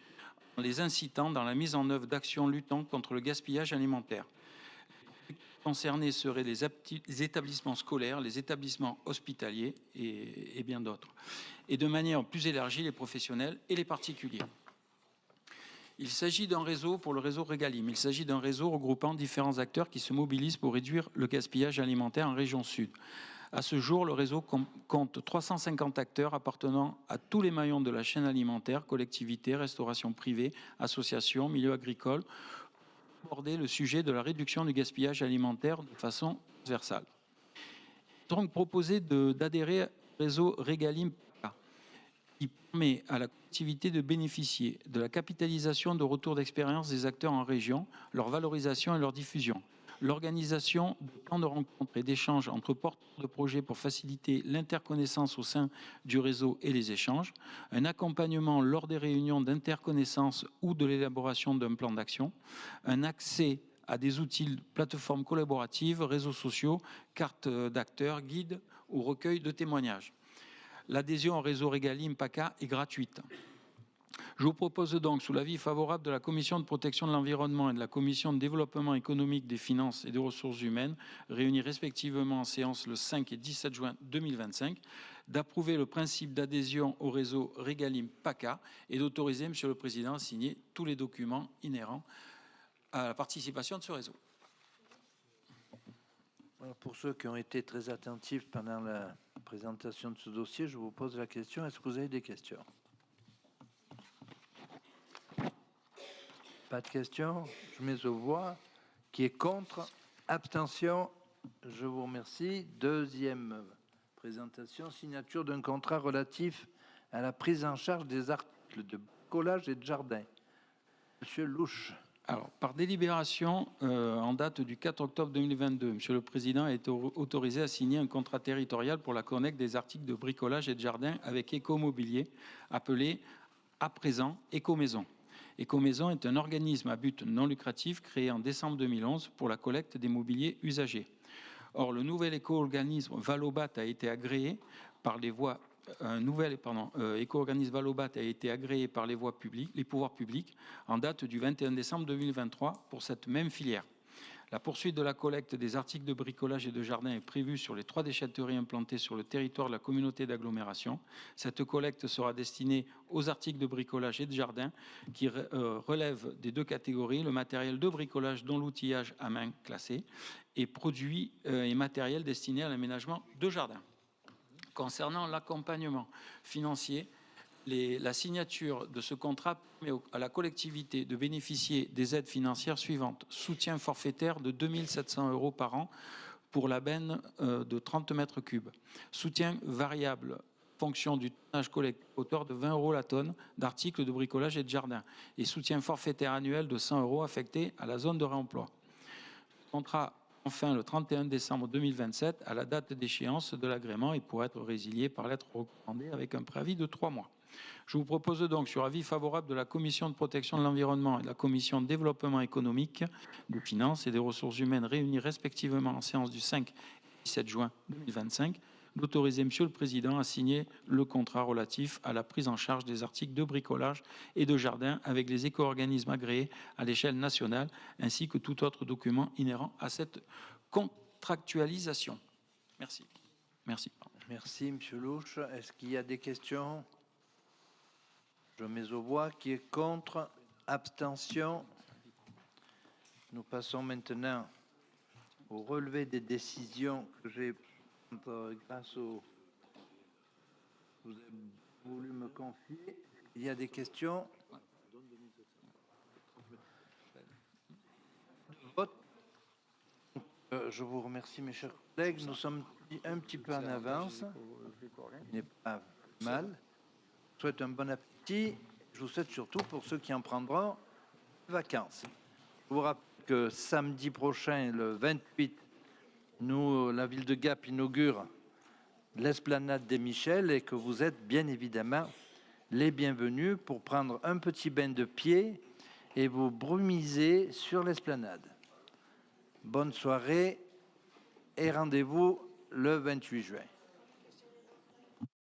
en les incitant dans la mise en œuvre d'actions luttant contre le gaspillage alimentaire. Concernés seraient les établissements scolaires, les établissements hospitaliers et bien d'autres. Et de manière plus élargie, les professionnels et les particuliers. Il s'agit d'un réseau pour le réseau Régalim. Il s'agit d'un réseau regroupant différents acteurs qui se mobilisent pour réduire le gaspillage alimentaire en région sud. À ce jour, le réseau compte 350 acteurs appartenant à tous les maillons de la chaîne alimentaire, collectivités, restauration privée, associations, milieux agricoles, aborder le sujet de la réduction du gaspillage alimentaire de façon transversale. Il est donc proposé d'adhérer au réseau Régalim qui permet à la collectivité de bénéficier de la capitalisation de retour d'expérience des acteurs en région, leur valorisation et leur diffusion, l'organisation de plans de rencontres et d'échanges entre porteurs de projets pour faciliter l'interconnaissance au sein du réseau et les échanges, un accompagnement lors des réunions d'interconnaissance ou de l'élaboration d'un plan d'action, un accès à des outils, plateformes collaboratives, réseaux sociaux, cartes d'acteurs, guides ou recueils de témoignages. L'adhésion au réseau Régalim PACA est gratuite. Je vous propose donc, sous l'avis favorable de la Commission de protection de l'environnement et de la Commission de développement économique, des finances et des ressources humaines, réunies respectivement en séance le 5 et 17 juin 2025, d'approuver le principe d'adhésion au réseau Régalim PACA et d'autoriser, Monsieur le Président, à signer tous les documents inhérents à la participation de ce réseau. Alors pour ceux qui ont été très attentifs pendant la présentation de ce dossier, je vous pose la question, est-ce que vous avez des questions ? Pas de questions. Je mets aux voix. Qui est contre? Abstention. Je vous remercie. Deuxième présentation, signature d'un contrat relatif à la prise en charge des articles de bricolage et de jardin. Monsieur Louche. Alors, par délibération en date du 4 octobre 2022, Monsieur le Président a été autorisé à signer un contrat territorial pour la collecte des articles de bricolage et de jardin avec Écomobilier, appelé à présent Écomaison. Écomaison est un organisme à but non lucratif créé en décembre 2011 pour la collecte des mobiliers usagés. Or, le nouvel éco-organisme Valobat a été agréé par les voies éco-organisme Valobat a été agréé par les pouvoirs publics en date du 21 décembre 2023 pour cette même filière. La poursuite de la collecte des articles de bricolage et de jardin est prévue sur les 3 déchetteries implantées sur le territoire de la communauté d'agglomération. Cette collecte sera destinée aux articles de bricolage et de jardin qui relèvent des 2 catégories, le matériel de bricolage dont l'outillage à main classé et produits et matériel destinés à l'aménagement de jardin. Concernant l'accompagnement financier, la signature de ce contrat permet à la collectivité de bénéficier des aides financières suivantes. Soutien forfaitaire de 2 700 € par an pour la benne de 30 mètres cubes. Soutien variable fonction du tonnage collecté à hauteur de 20 € la tonne d'articles de bricolage et de jardin. Et soutien forfaitaire annuel de 100 € affecté à la zone de réemploi. Contrat enfin le 31 décembre 2027 à la date d'échéance de l'agrément et pourra être résilié par lettre recommandée avec un préavis de 3 mois. Je vous propose donc, sur avis favorable de la Commission de protection de l'environnement et de la Commission de développement économique, des finances et des ressources humaines réunies respectivement en séance du 5 et 17 juin 2025, d'autoriser Monsieur le Président à signer le contrat relatif à la prise en charge des articles de bricolage et de jardin avec les éco-organismes agréés à l'échelle nationale, ainsi que tout autre document inhérent à cette contractualisation. Merci. Merci. Merci, Monsieur Louche. Est-ce qu'il y a des questions? Je mets aux voix. Qui est contre? Abstention. Nous passons maintenant au relevé des décisions que j'ai grâce au... Vous avez voulu me confier. Il y a des questions. Vote. Je vous remercie, mes chers collègues. Nous sommes un petit peu en avance. Ce n'est pas mal. Je vous souhaite un bon appétit. Je vous souhaite surtout, pour ceux qui en prendront, des vacances. Je vous rappelle que samedi prochain, le 28, la ville de Gap inaugure l'esplanade des Michel et que vous êtes bien évidemment les bienvenus pour prendre un petit bain de pied et vous brumiser sur l'esplanade. Bonne soirée et rendez-vous le 28 juin.